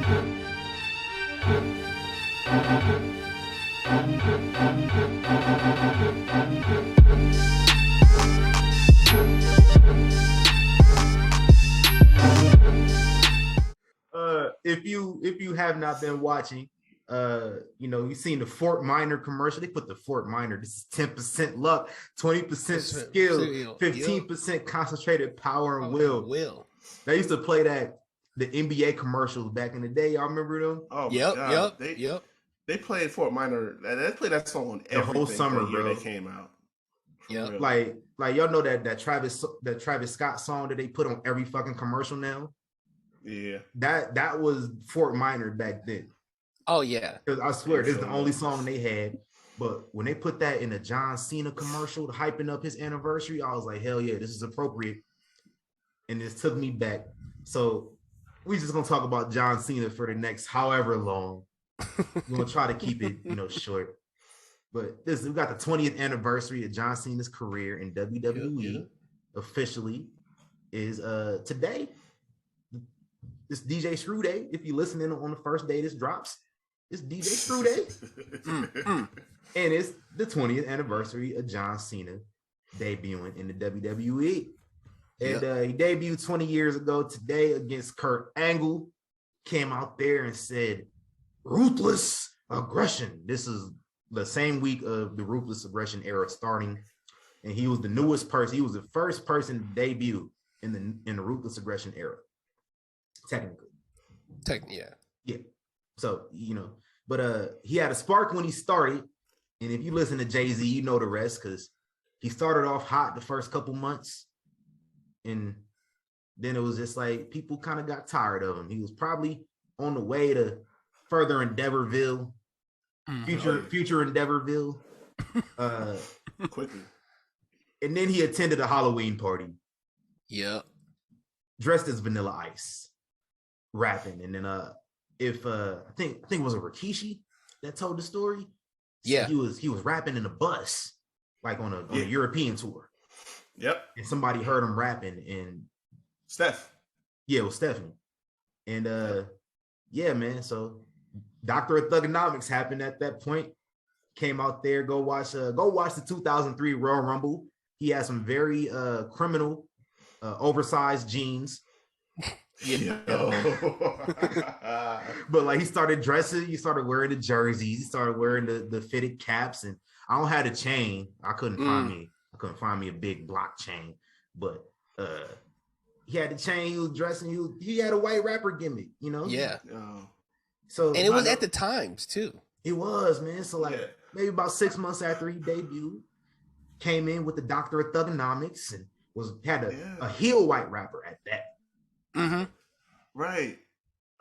If you have not been watching, you've seen the Fort Minor commercial. They put the Fort Minor. This is 10% luck, 20% skill, 15% concentrated power and will. They used to play that the NBA commercials back in the day. Y'all remember them? Oh my god. They played Fort Minor. They played that song on everything the whole summer, that year they came out. Yeah, like y'all know that Travis Scott song that they put on every fucking commercial now. Yeah, that was Fort Minor back then. Oh yeah, because I swear this is the only song they had. But when they put that in a John Cena commercial, hyping up his anniversary, I was like, hell yeah, this is appropriate. And this took me back. So we just gonna talk about John Cena for the next however long. We're gonna try to keep it, short. But we got the 20th anniversary of John Cena's career in WWE. Officially is today. This DJ Screw Day. If you're listening on the first day this drops, it's DJ Screw Day. And it's the 20th anniversary of John Cena debuting in the WWE. And he debuted 20 years ago today against Kurt Angle. Came out there and said, ruthless aggression. This is the same week of the ruthless aggression era starting. And he was the newest person. He was the first person to debut in the ruthless aggression era. Technically. Yeah. So, but he had a spark when he started. And if you listen to Jay-Z, you know the rest, because he started off hot the first couple months. And then it was just like people kind of got tired of him. He was probably on the way to further Endeavorville, future Endeavorville. Quickly. And then he attended a Halloween party. Yeah. Dressed as Vanilla Ice. Rapping. And then I think it was a Rikishi that told the story. Yeah. So he was rapping in a bus, like on a European tour. Yep. And somebody heard him rapping, and Steph. Yeah, it was Stephanie. And man. So Doctor of Thugonomics happened at that point. Came out there, go watch the 2003 Royal Rumble. He had some very criminal, oversized jeans. But like he started dressing, he started wearing the jerseys, he started wearing the fitted caps, and I don't have a chain. I couldn't find me a big block chain, but he had the chain. He was dressing. He had a white rapper gimmick, Yeah. So and it was at the times too. It was, man. So maybe about 6 months after he debuted, came in with the Doctor of Thugonomics and had a heel white rapper at that. Mm-hmm. Right.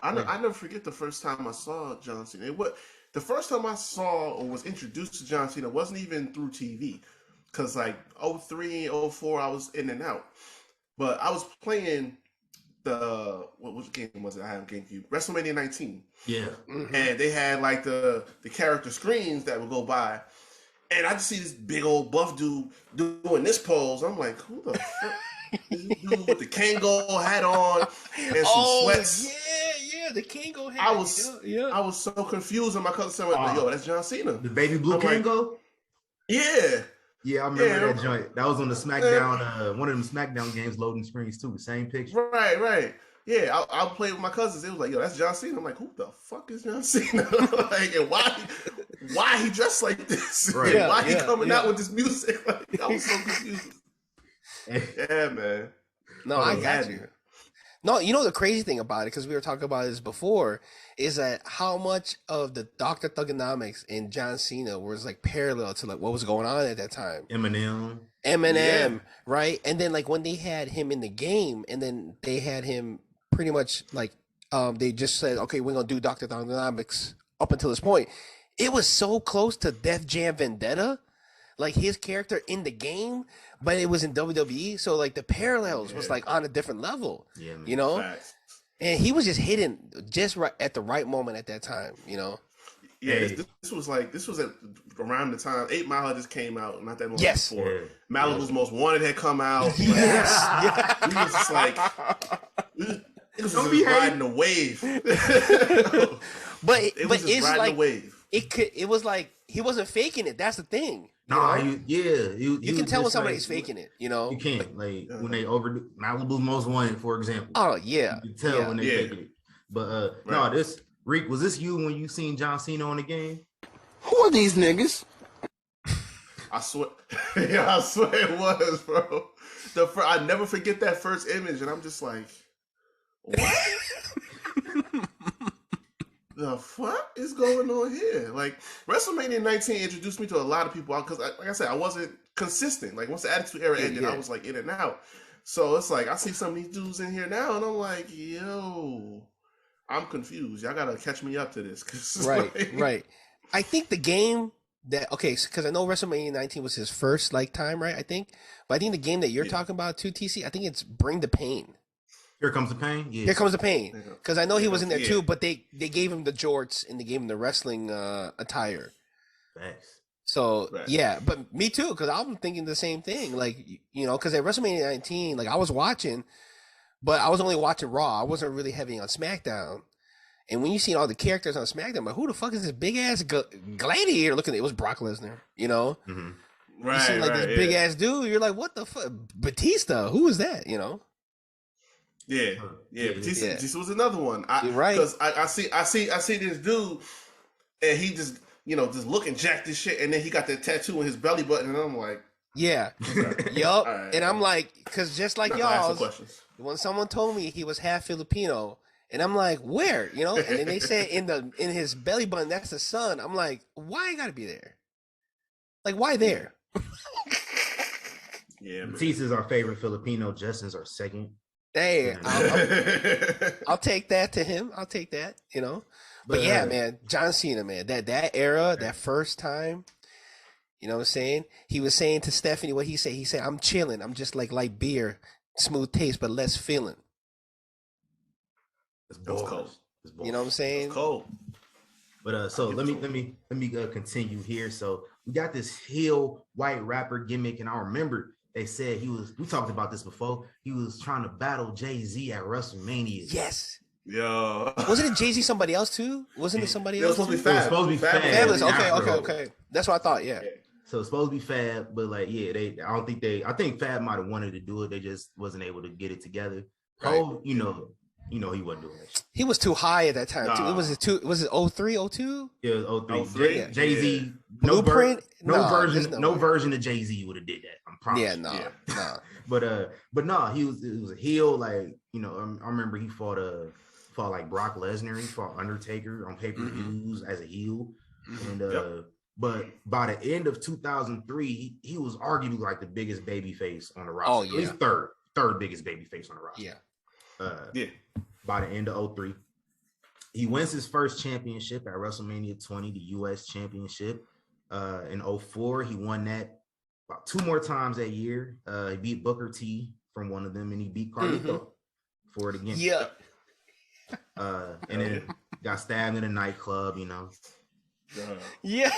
I never forget the first time I saw John Cena. The first time I saw or was introduced to John Cena wasn't even through TV. Because 03, 04, I was in and out. But I was playing what game was it? I have GameCube. WrestleMania 19. Yeah. Mm-hmm. And they had the character screens that would go by. And I just see this big old buff dude doing this pose. I'm like, who the fuck? This dude with the Kango hat on and some sweats. Yeah, the Kango hat. I was so confused, and my cousin said, "Yo, that's John Cena, the baby blue Kango." Yeah, I remember that joint. That was on the SmackDown, one of them SmackDown games, loading screens too. Same picture. Right. Yeah, I played with my cousins. It was like, "Yo, that's John Cena." I'm like, "Who the fuck is John Cena?" And why he dressed like this? Right. Why he coming out with this music? I was so confused. Yeah, man. No, I got you. No, the crazy thing about it, because we were talking about this before, is that how much of the Dr. Thugonomics and John Cena was parallel to what was going on at that time. Eminem, right? And then when they had him in the game, and then they had him pretty much they just said, okay, we're gonna do Dr. Thugonomics up until this point. It was so close to Def Jam Vendetta. His character in the game, but it was in WWE, so the parallels was on a different level. Yeah, man. Facts. And he was just hitting just right at the right moment at that time. Yeah, this was at around the time 8 Mile had just came out, not that long before. Yeah. Malibu's Most Wanted had come out. Yes. He was just It was just riding the wave. but it was just riding like the wave. It was like he wasn't faking it. That's the thing. You can tell when somebody's faking it. You know, you can when they overdo Malibu's Most Wanted, for example. Oh yeah, you can tell when they faking it. But no, this Reek, was this you when you seen John Cena on the game? Who are these niggas? I swear, I swear it was, bro. I never forget that first image, and I'm just like, what? The fuck is going on here? Like, WrestleMania 19 introduced me to a lot of people because, like I said, I wasn't consistent. Like, once the Attitude Era ended, I was like in and out. So it's like I see some of these dudes in here now, and I'm like, yo, I'm confused. Y'all gotta catch me up to this. Right. I think the game because I know WrestleMania 19 was his first time, right? I think, but I think the game that you're talking about too, TC, I think it's Bring the Pain. Here Comes the Pain. Yeah. Here Comes the Pain. Because I know he was in there too, but they gave him the jorts and they gave him the wrestling attire. Thanks. So but me too, because I'm thinking the same thing. Like, you know, because at WrestleMania 19, I was watching, but I was only watching Raw. I wasn't really heavy on SmackDown. And when you see all the characters on SmackDown, I'm like, who the fuck is this big ass gladiator looking at? It was Brock Lesnar, you know? Mm-hmm. You see this big ass dude, you're like, what the fuck? Batista, who is that, you know? Yeah. Batista was another one. Because I see this dude, and he just, just looking jacked this shit, and then he got that tattoo on his belly button, and I'm like, yup. Right. And I'm like, because just like y'all, when someone told me he was half Filipino, and I'm like, where? You know? And then they say in his belly button, that's the sun. I'm like, why I gotta be there? Like, why there? Batista's our favorite Filipino. Justin's our second. Hey, I'll take that to him. I'll take that, you know? But yeah, man, John Cena, man, that era, that first time, you know what I'm saying? He was saying to Stephanie what he said. He said, I'm chilling. I'm just like light beer, smooth taste, but less feeling. It's cold. You know what I'm saying? It's cold. But so let me continue here. So we got this heel white rapper gimmick, and I remember they said we talked about this before. He was trying to battle Jay-Z at WrestleMania. Yes. Yeah. Wasn't it Jay-Z somebody else too? Wasn't it somebody else? It was supposed to be Fab. Fabulous. Okay. That's what I thought. Yeah. So it's supposed to be Fab, but I think Fab might have wanted to do it. They just wasn't able to get it together. Right. Oh, he wasn't doing that. He was too high at that time too. Was it 03, 02? Yeah, it was 03. Jay-Z, Blueprint. No version of Jay-Z would have did that. I'm promise. Yeah, no. But no, it was a heel. I remember he fought like Brock Lesnar. He fought Undertaker on pay-per-views as a heel, and but by the end of 2003, he was arguably like the biggest babyface on the roster. Oh yeah, he's third biggest babyface on the roster. Yeah. By the end of 03, he wins his first championship at WrestleMania 20, the U.S. Championship. In 04, he won that about 2 more times that year. He beat Booker T from one of them, and he beat Carlito for it again. Yeah. And then got stabbed in a nightclub, you know. Yeah.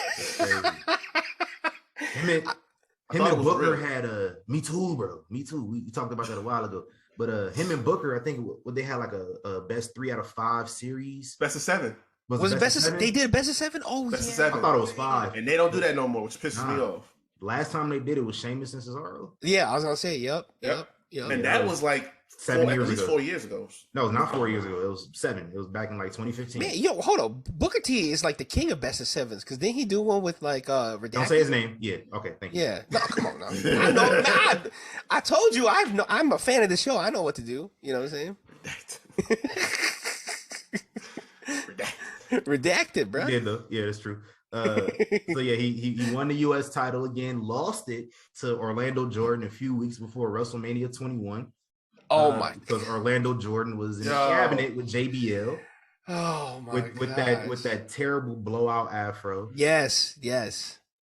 Him and Booker had Me Too, bro. Me Too. We talked about that a while ago. But him and Booker, I think they had like a best 3 out of 5 series. Best of 7. Was it best of 7? They did best of 7? Oh, best yeah. Of 7. I thought it was 5. And they don't do that no more, which pisses me off. Last time they did it was Sheamus and Cesaro. Yeah, I was gonna say, yep. And that was like 7 years ago. 4 years ago. No, it's not 4 years ago. It was 7. It was back in like 2015. Man, hold on. Booker T is like the king of best of 7s because didn't he do one with like Redacted? Don't say his name. Yeah. Okay. Thank you. Yeah. No, come on now. I know. I told you I'm a fan of the show. I know what to do. You know what I'm saying? Redacted, bro. Yeah, though. Yeah, that's true. So yeah, he won the U.S. title again, lost it to Orlando Jordan a few weeks before WrestleMania 21. Oh my! Because Orlando Jordan was in the cabinet with JBL. Oh my! With that terrible blowout afro. Yes.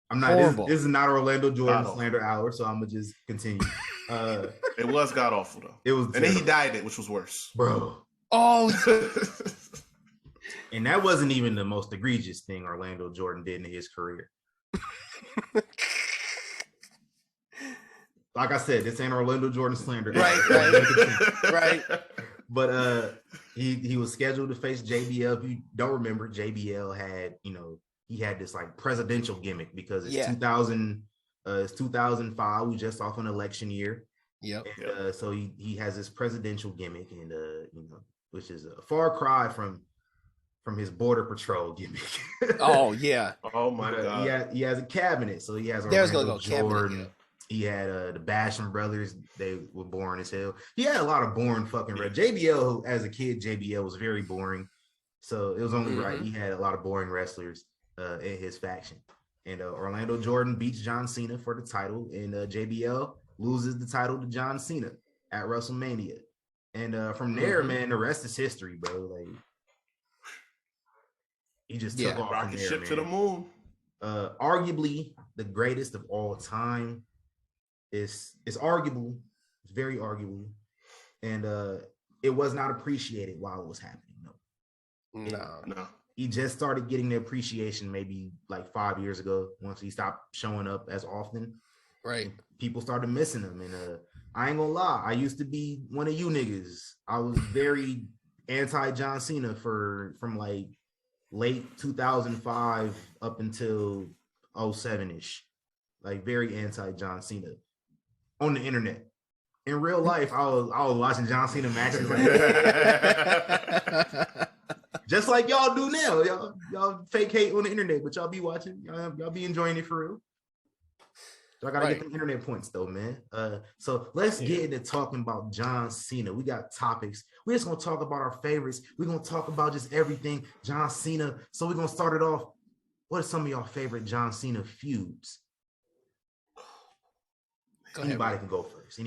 I'm not. This is not Orlando Jordan slander hour, so I'm gonna just continue. It was god awful though. It was, and then he dyed it, which was worse, bro. Oh. And that wasn't even the most egregious thing Orlando Jordan did in his career. Like I said, this ain't Orlando Jordan slander. Right. But he was scheduled to face JBL. If you don't remember, JBL had, he had this like presidential gimmick because it's 2005. We just off an election year. Yep. And, so he has this presidential gimmick, and which is a far cry from his border patrol gimmick. Oh yeah. Oh my God. He has a cabinet, so he has Orlando Jordan. He had the Basham brothers. They were boring as hell. He had a lot of boring fucking JBL. As a kid, JBL was very boring, so it was only right. He had a lot of boring wrestlers in his faction. And Orlando Jordan beats John Cena for the title, and JBL loses the title to John Cena at WrestleMania. And from there, man, the rest is history, bro. Like, he just took off rocket from there, ship man. to the moon. Arguably the greatest of all time. It's arguable. It's very arguable. And it was not appreciated while it was happening. No. He just started getting the appreciation maybe like 5 years ago once he stopped showing up as often. Right. People started missing him. And I ain't gonna lie, I used to be one of you niggas. I was very anti John Cena from like late 2005 up until 07-ish. Like very anti John Cena on the internet. In real life, I was watching John Cena matches like just like y'all do now. Y'all fake hate on the internet, but y'all be watching. Y'all be enjoying it for real. So I gotta get the internet points though, man. So let's get into talking about John Cena. We got topics. We're just gonna talk about our favorites. We're gonna talk about just everything John Cena. So we're gonna start it off. What are some of y'all favorite John Cena feuds? Anybody can go first.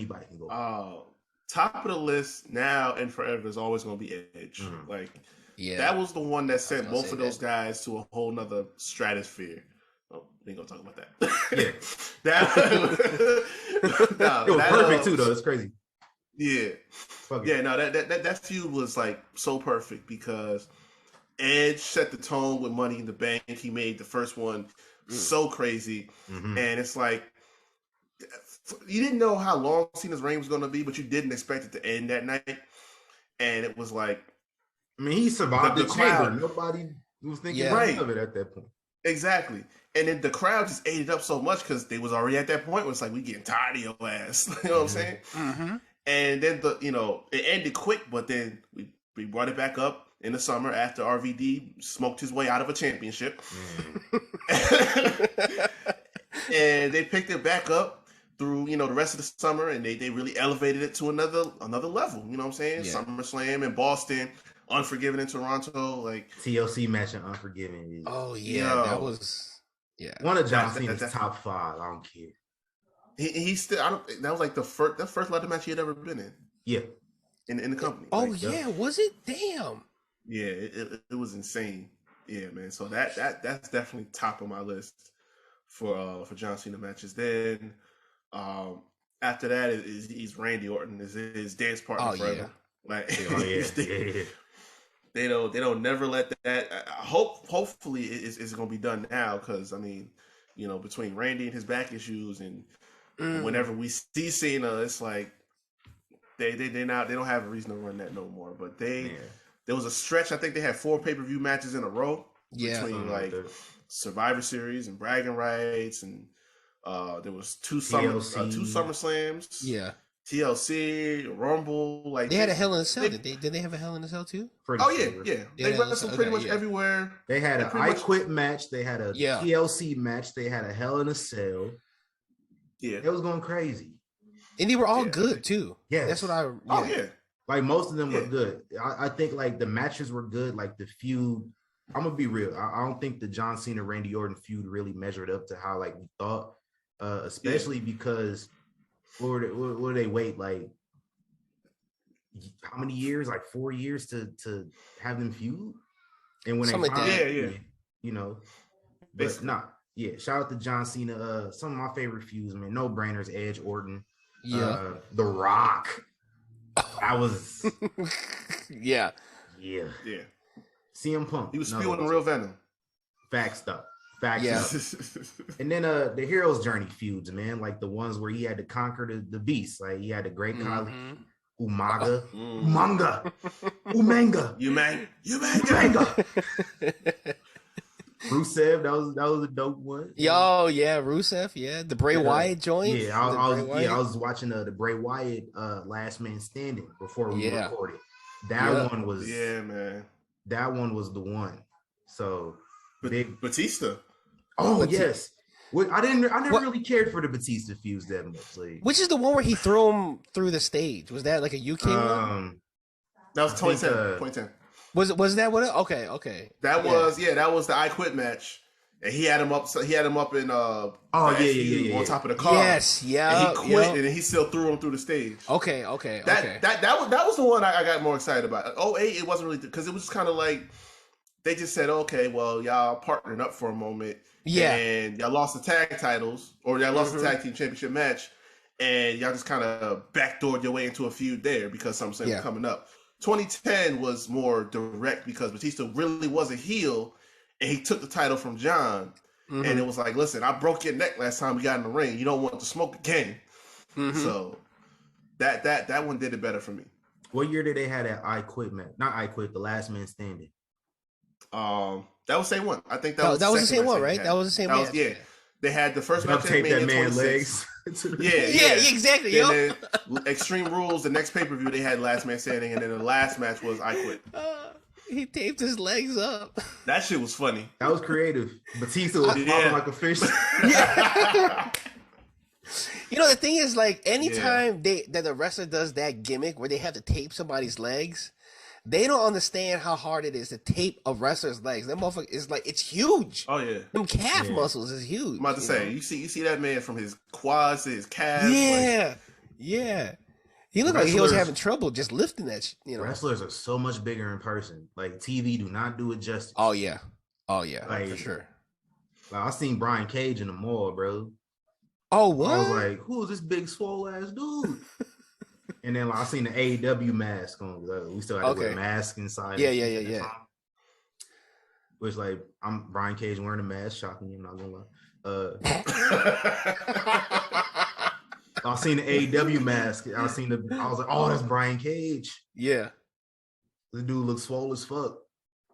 Top of the list now and forever is always going to be Edge. Like, that was the one that sent both of those guys to a whole nother stratosphere. Oh, we ain't gonna talk about that. Yeah, it was perfect too, though. It's crazy. Yeah, that feud was like so perfect because Edge set the tone with Money in the Bank. He made the first one so crazy, and it's like, you didn't know how long Cena's reign was going to be, but you didn't expect it to end that night. And it was like, I mean, he survived the chamber. Nobody was thinking of it at that point. Exactly. And then the crowd just ate it up so much because they was already at that point where it's like, we getting tired of your ass. You know what I'm saying? And then it ended quick, but then we brought it back up in the summer after RVD smoked his way out of a championship. And they picked it back up through the rest of the summer, and they really elevated it to another level. You know what I'm saying? SummerSlam in Boston, Unforgiven in Toronto, like TLC match in Unforgiven. That was one of John Cena's top 5. I don't care. He still that was like the first ladder match he had ever been in. Yeah, in the company. Was it? Damn. Yeah, it was insane. Yeah, man. So that's definitely top of my list for John Cena matches. Then after that is Randy Orton, is his dance partner forever. They don't never let that. Hopefully it's gonna be done now, because I mean, between Randy and his back issues, and whenever we see Cena, it's like they don't have a reason to run that no more. But there was a stretch. I think they had 4 pay-per-view matches in a row between like Survivor Series and Bragging Rights, and there was 2 SummerSlams. Yeah. TLC, Rumble, like they had a Hell in a Cell. Did they have a Hell in a Cell too? Yeah. They wrestled pretty much everywhere. They had an I Quit match. They had a TLC match. They had a Hell in a Cell. Yeah, it was going crazy, and they were all good too. Yeah, that's what I. Like most of them were good. I think like the matches were good. Like the feud. I'm gonna be real. I don't think the John Cena Randy Orton feud really measured up to how like we thought, especially because. What do they wait, like how many years? Like 4 years to have them feud? And when something they but shout out to John Cena. Some of my favorite feuds, man, no brainers. Edge, Orton, The Rock. I was yeah. CM Punk. He was spewing the real venom. Facts stuff. And then the Hero's Journey feuds, man, like the ones where he had to conquer the beast. Like he had the Great Khali, Umaga, Umanga, Umanga, Umanga. Rusev, that was a dope one. Yo, yeah, Rusev, yeah, the Bray Wyatt joint. Yeah, I was watching the Bray Wyatt Last Man Standing before we recorded. That one was man. That one was the one. So big Batista. Oh yes. I never really cared for the Batista feuds that much. Like, which is the one where he threw him through the stage? Was that like a UK one? That was 2010. Was that what? Okay. That was the I Quit match, and he had him up. So he had him up in on top of the car. Yes, yeah. And he quit, and he still threw him through the stage. Okay. That was the one I got more excited about. 08, it wasn't really because it was kind of like they just said, okay, well, y'all partnered up for a moment. Yeah. And y'all lost the tag titles, or y'all lost the tag team championship match, and y'all just kind of backdoored your way into a feud there because something was coming up. 2010 was more direct because Batista really was a heel, and he took the title from John. And it was like, listen, I broke your neck last time we got in the ring. You don't want to smoke again. So that one did it better for me. What year did they have that I Quit match? Not I Quit, the Last Man Standing. That was the same one. I think that was the same one, right? That was the same one. Yeah. They had the first match tape that man's legs. Yeah, exactly. And then Extreme Rules, the next pay-per-view, they had Last Man Standing, and then the last match was I Quit. He taped his legs up. That shit was funny. That was creative. Batista was popping like a fish. You know, the thing is, like, anytime that the wrestler does that gimmick where they have to tape somebody's legs, they don't understand how hard it is to tape a wrestler's legs. That motherfucker is like, it's huge. Oh yeah, them calf muscles is huge. I'm about to say, you see that man from his quads to his calves. Yeah. He looked like he was having trouble just lifting that. Wrestlers are so much bigger in person. Like TV do not do it justice. Oh yeah, like, for sure. Like I seen Brian Cage in the mall, bro. Oh what? I was like, who is this big swole ass dude? And then like, I seen the AEW mask on. We still had to wear mask inside. Yeah. Which like I'm Brian Cage wearing a mask, shocking you. I'm not gonna lie. I seen the AEW mask. I was like, oh, that's Brian Cage. Yeah, the dude looks swole as fuck.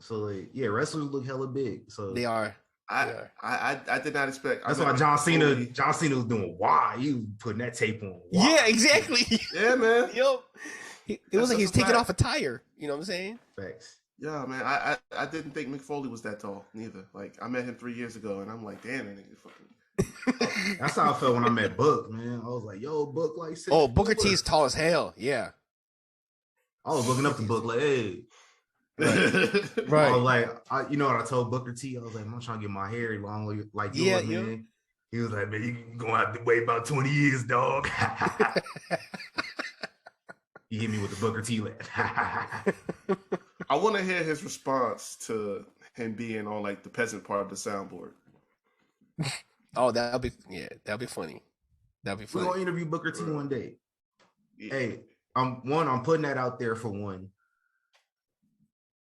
So like, yeah, wrestlers look hella big. So they are. I did not expect. That's why John Cena was doing why he was putting that tape on. Why? Yeah, exactly. Yeah, man. Yo, it was like he was taking off a tire. You know what I'm saying? Facts. Yeah, man. I didn't think Mick Foley was that tall neither. Like I met him 3 years ago, and I'm like, damn, that nigga fucking. That's how I felt when I met Book, man. I was like, yo, Book like. Oh, Booker T's tall as hell. Yeah. I was looking up the Book like, hey. Right. I was like, you know what I told Booker T? I was like, I'm trying to get my hair long like yours, man. He was like, man, you gonna have to wait about 20 years, dog. He hit me with the Booker T laugh. I want to hear his response to him being on like the peasant part of the soundboard. Oh, that'll be funny. That'll be funny. We're gonna interview Booker T one day. Yeah. Hey, I'm putting that out there for one.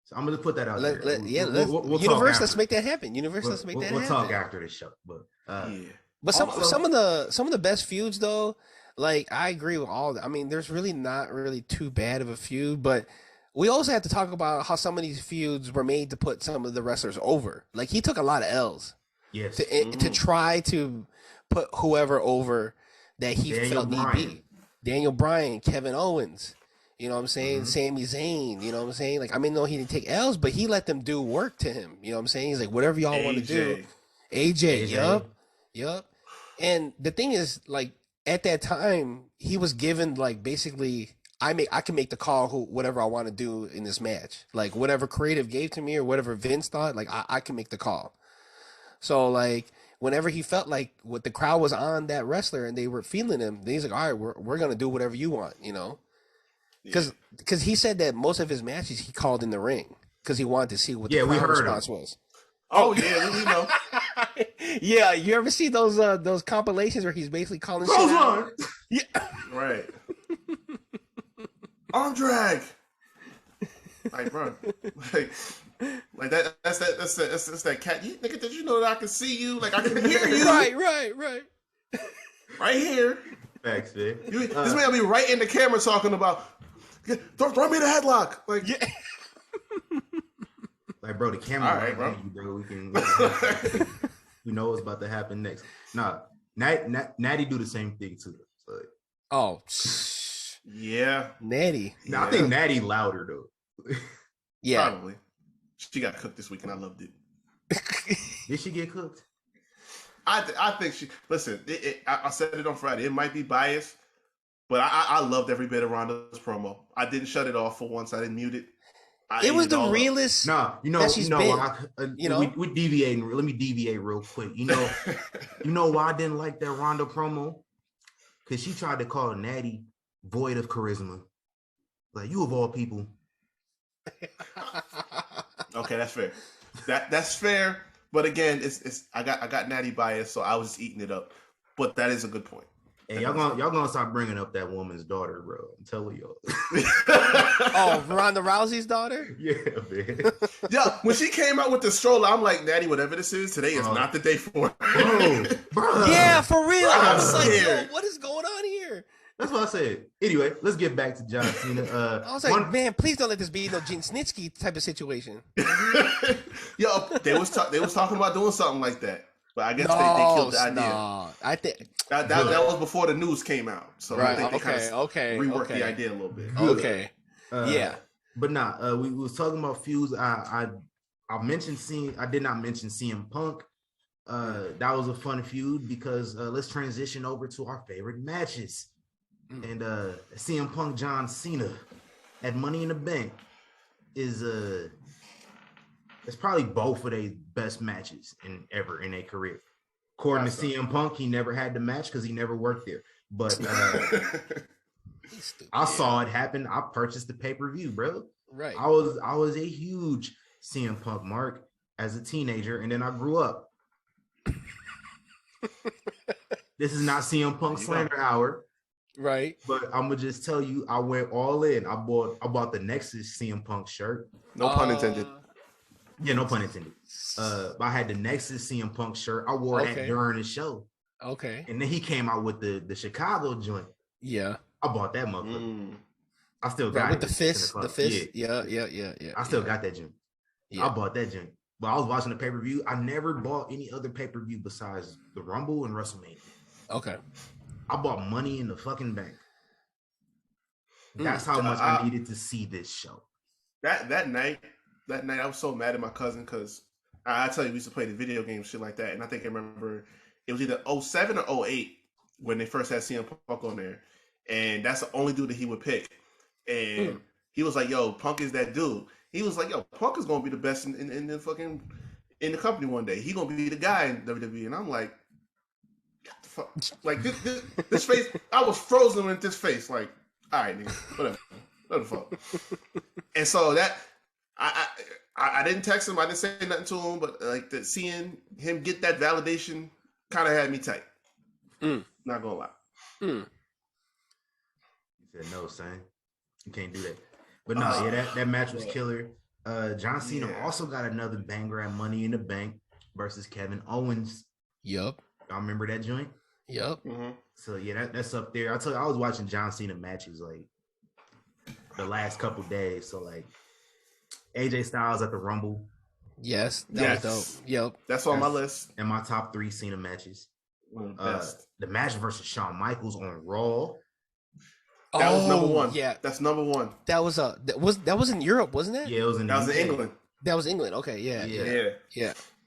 So I'm gonna put that out there. We'll Universe, let's make that happen. Let's make that happen. We'll talk after the show, but But some of the best feuds though, like I agree with all that. I mean, there's really not really too bad of a feud, but we also have to talk about how some of these feuds were made to put some of the wrestlers over. Like he took a lot of L's. Yes. To try to put whoever over that he felt need be. Daniel Bryan, Kevin Owens, you know what I'm saying? Sami Zayn, you know what I'm saying? Like, I mean, no, he didn't take L's, but he let them do work to him. You know what I'm saying? He's like, whatever y'all want to do. AJ. Yup. And the thing is, like, at that time, he was given, like, basically, I can make the call whatever I want to do in this match. Like, whatever creative gave to me or whatever Vince thought, like, I can make the call. So, like, whenever he felt like the crowd was on that wrestler and they were feeling him, then he's like, all right, we're going to do whatever you want, you know? Because he said that most of his matches he called in the ring because he wanted to see what the crowd response was. Oh, yeah, we know. Yeah, you ever see those compilations where he's basically calling shit out? Yeah. Right. Arm drag. Like, bro. Like that's that cat. Nigga, did you know that I can see you? Like I can hear you. Right. Right here. Thanks, man. This man will be right in the camera talking about Throw me the headlock. Like, Yeah. Like, bro, the camera All right, right bro. behind you, bro. We know what's about to happen next. Nah, Natty do the same thing too. So, Oh, yeah. Natty. I think Natty louder though. Yeah. Probably. She got cooked this week, and I loved it. Did she get cooked? I think she. Listen, I said it on Friday. It might be biased, but I loved every bit of Ronda's promo. I didn't shut it off for once. I didn't mute it. It was the realest. No, we deviating. Let me deviate real quick. You know why I didn't like that Ronda promo? Because she tried to call Natty void of charisma. Like, you of all people. Okay, that's fair. That's fair. But again, it's I got Natty bias, so I was just eating it up. But that is a good point. Hey, y'all gonna stop bringing up that woman's daughter, bro. I'm telling y'all. Oh, Ronda Rousey's daughter? Yeah, man. Yeah, when she came out with the stroller, I'm like, Natty, whatever this is, today is not the day for it. Bro. Yeah, for real. I was like, scared. yo, what is going on here? That's what I said. Anyway, let's get back to John Cena. I was like, man, please don't let this be no Gene Snitsky type of situation. Yo, they was talking about doing something like that, but I guess they killed the idea. No, I think that was before the news came out, so right. I think they reworked the idea a little bit. Okay, yeah, but we was talking about feuds. I mentioned I did not mention CM Punk. That was a fun feud because let's transition over to our favorite matches. And CM Punk John Cena at Money in the Bank is it's probably both of their best matches ever in their career. According to CM Punk, he never had the match because he never worked there. But I saw it happen. I purchased the pay-per-view, bro. Right. I was a huge CM Punk mark as a teenager, and then I grew up. This is not CM Punk slander hour. Right. But I'm gonna just tell you, I went all in. I bought the Nexus CM Punk shirt. No pun intended. Yeah, no pun intended. I had the Nexus CM Punk shirt. I wore that during the show. Okay. And then he came out with the Chicago joint. Yeah. I bought that motherfucker. I still got with it. The fist. Yeah. I still got that joint. Yeah. I bought that joint. But I was watching the pay-per-view. I never bought any other pay-per-view besides the Rumble and WrestleMania. Okay. I bought Money in the fucking Bank. That's how much I needed to see this show. That night, I was so mad at my cousin because I tell you, we used to play the video game shit like that, and I think I remember it was either 07 or 08 when they first had CM Punk on there, and that's the only dude that he would pick. And he was like, "Yo, Punk is that dude." He was like, "Yo, Punk is gonna be the best in the fucking in the company one day. He gonna be the guy in WWE." And I'm like, "What the fuck?" Like this face, I was frozen with this face. Like, all right, nigga, whatever, what the fuck. And so that I didn't text him, I didn't say nothing to him, but like seeing him get that validation kind of had me tight. Not gonna lie. He said no, son. You can't do that. But no, that match was killer. John Cena also got another banger at Money in the Bank versus Kevin Owens. Yup. Y'all remember that joint? Yup. Mm-hmm. So yeah, that's up there. I tell you, I was watching John Cena matches like the last couple days. So like AJ Styles at the Rumble. Yes, that was dope. Yep. That's on my list. And my top 3 Cena matches. Best. The match versus Shawn Michaels on Raw. That was number one. Yeah, that's number one. That was in Europe, wasn't it? Yeah, it was in England. That was England. Okay, yeah.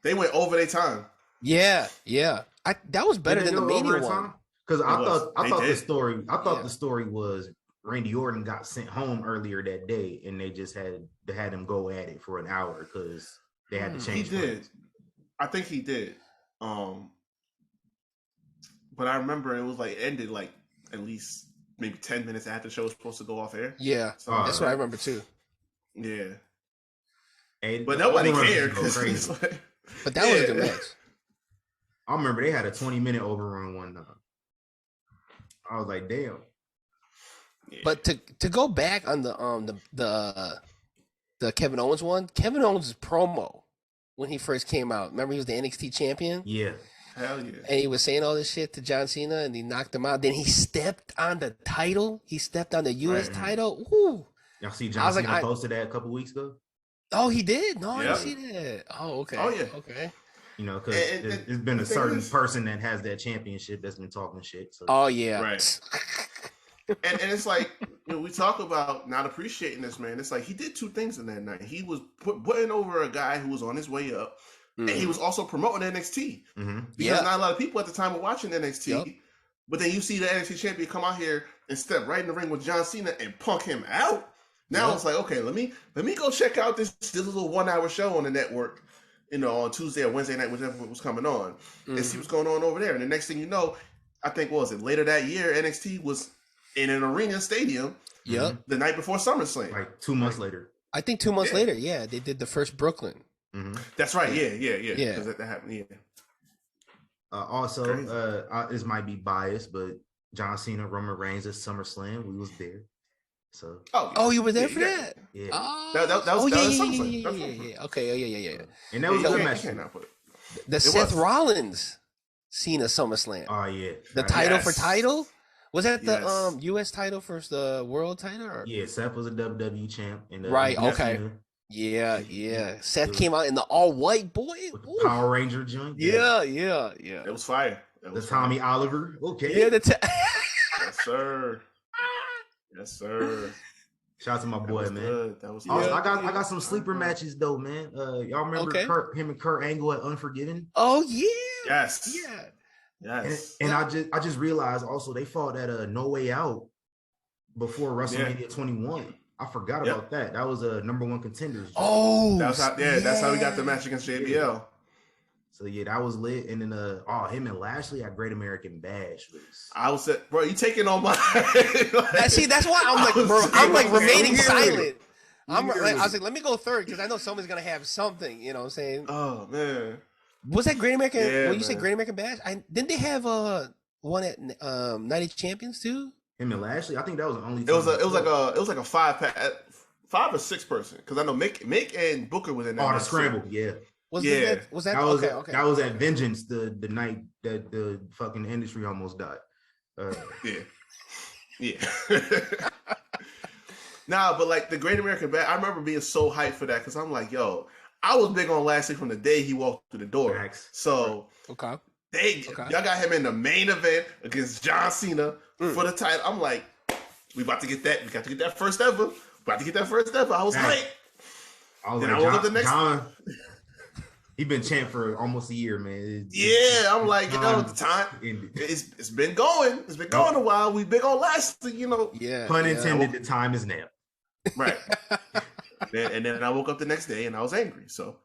They went over their time. Yeah. That was better than the Mania one. Because I thought the story was Randy Orton got sent home earlier that day, and they just had him go at it for an hour because they had to change. He did. I think he did. But I remember it was like ended like at least maybe 10 minutes after the show was supposed to go off air. Yeah, so that's what I remember too. Yeah. And but nobody cared. But that was a good match. I remember they had a 20-minute overrun one time. I was like, damn. Yeah. But to go back on the Kevin Owens one, Kevin Owens' promo when he first came out. Remember he was the NXT champion? Yeah. Hell yeah. And he was saying all this shit to John Cena, and he knocked him out. Then he stepped on the title. He stepped on the U.S. title. Woo. Y'all see John Cena posted that a couple weeks ago? Oh, he did? No, I didn't see that. Oh, okay. Oh, yeah. Okay. You know, because there's been a certain person that has that championship that's been talking shit. So. Oh, yeah. Right. and it's like, we talk about not appreciating this, man. It's like he did two things in that night. He was putting over a guy who was on his way up, and he was also promoting NXT. Because not a lot of people at the time were watching NXT. Yep. But then you see the NXT champion come out here and step right in the ring with John Cena and punk him out. Now it's like, okay, let me go check out this little 1 hour show on the network, on Tuesday or Wednesday night, whichever was coming on, and see what's going on over there. And the next thing you know, I think, what was it, later that year, NXT was in an arena stadium the night before SummerSlam. Like 2 months later. I think 2 months later, they did the first Brooklyn. That's right, yeah. That happened, yeah. Also, this might be biased, but John Cena, Roman Reigns at SummerSlam, we was there. So. Oh, you were there for that? Yeah. That was SummerSlam. Yeah. Okay, yeah. And that was a good match. The Seth Rollins Cena SummerSlam. Oh yeah. The title for title? Was that the U.S. title versus the world title? Or? Yeah, Seth was a WWE champ. And, right. Okay. Yeah. Seth came out in the all white boy. With the Power Ranger joint. Yeah. It was fire. The Tommy Oliver. Okay. Yeah. Yes, sir. Yes, sir. Shout out to my boy, man. Good. That was I got some sleeper matches though, man. Y'all remember him and Kurt Angle at Unforgiven? Oh yeah. Yes. Yeah. Yes. And I just realized also they fought at No Way Out before WrestleMania 21. I forgot about that. That was a number one contenders. Oh, that's how we got the match against JBL. So yeah, that was lit. And then him and Lashley at Great American Bash. I was bro, you taking on my see, that's why I'm like, bro, I'm like remaining silent. I was like, let me go third because I know someone's gonna have something, you know what I'm saying? Oh man. Was that Great American? When you say Great American Bash, didn't they have one at Night of Champions too? Him and Lashley, I think that was the only. It was like a 5 or 6 person because I know Mick and Booker was in that. Oh, the scramble, yeah. Was that okay? That was at Vengeance the night that the fucking industry almost died. Yeah. Nah, but like the Great American Bash, I remember being so hyped for that because I'm like, yo, I was big on Lashley from the day he walked through the door. Max. So y'all got him in the main event against John Cena for the title. I'm like, we about to get that. We got to get that first ever. I was hyped. I woke up the next. He been champ for almost a year, man. I'm like, the time it's been going. It's been going a while. We've been on Lashley, Yeah. Pun intended. The time is now. Right. And then I woke up the next day and I was angry. So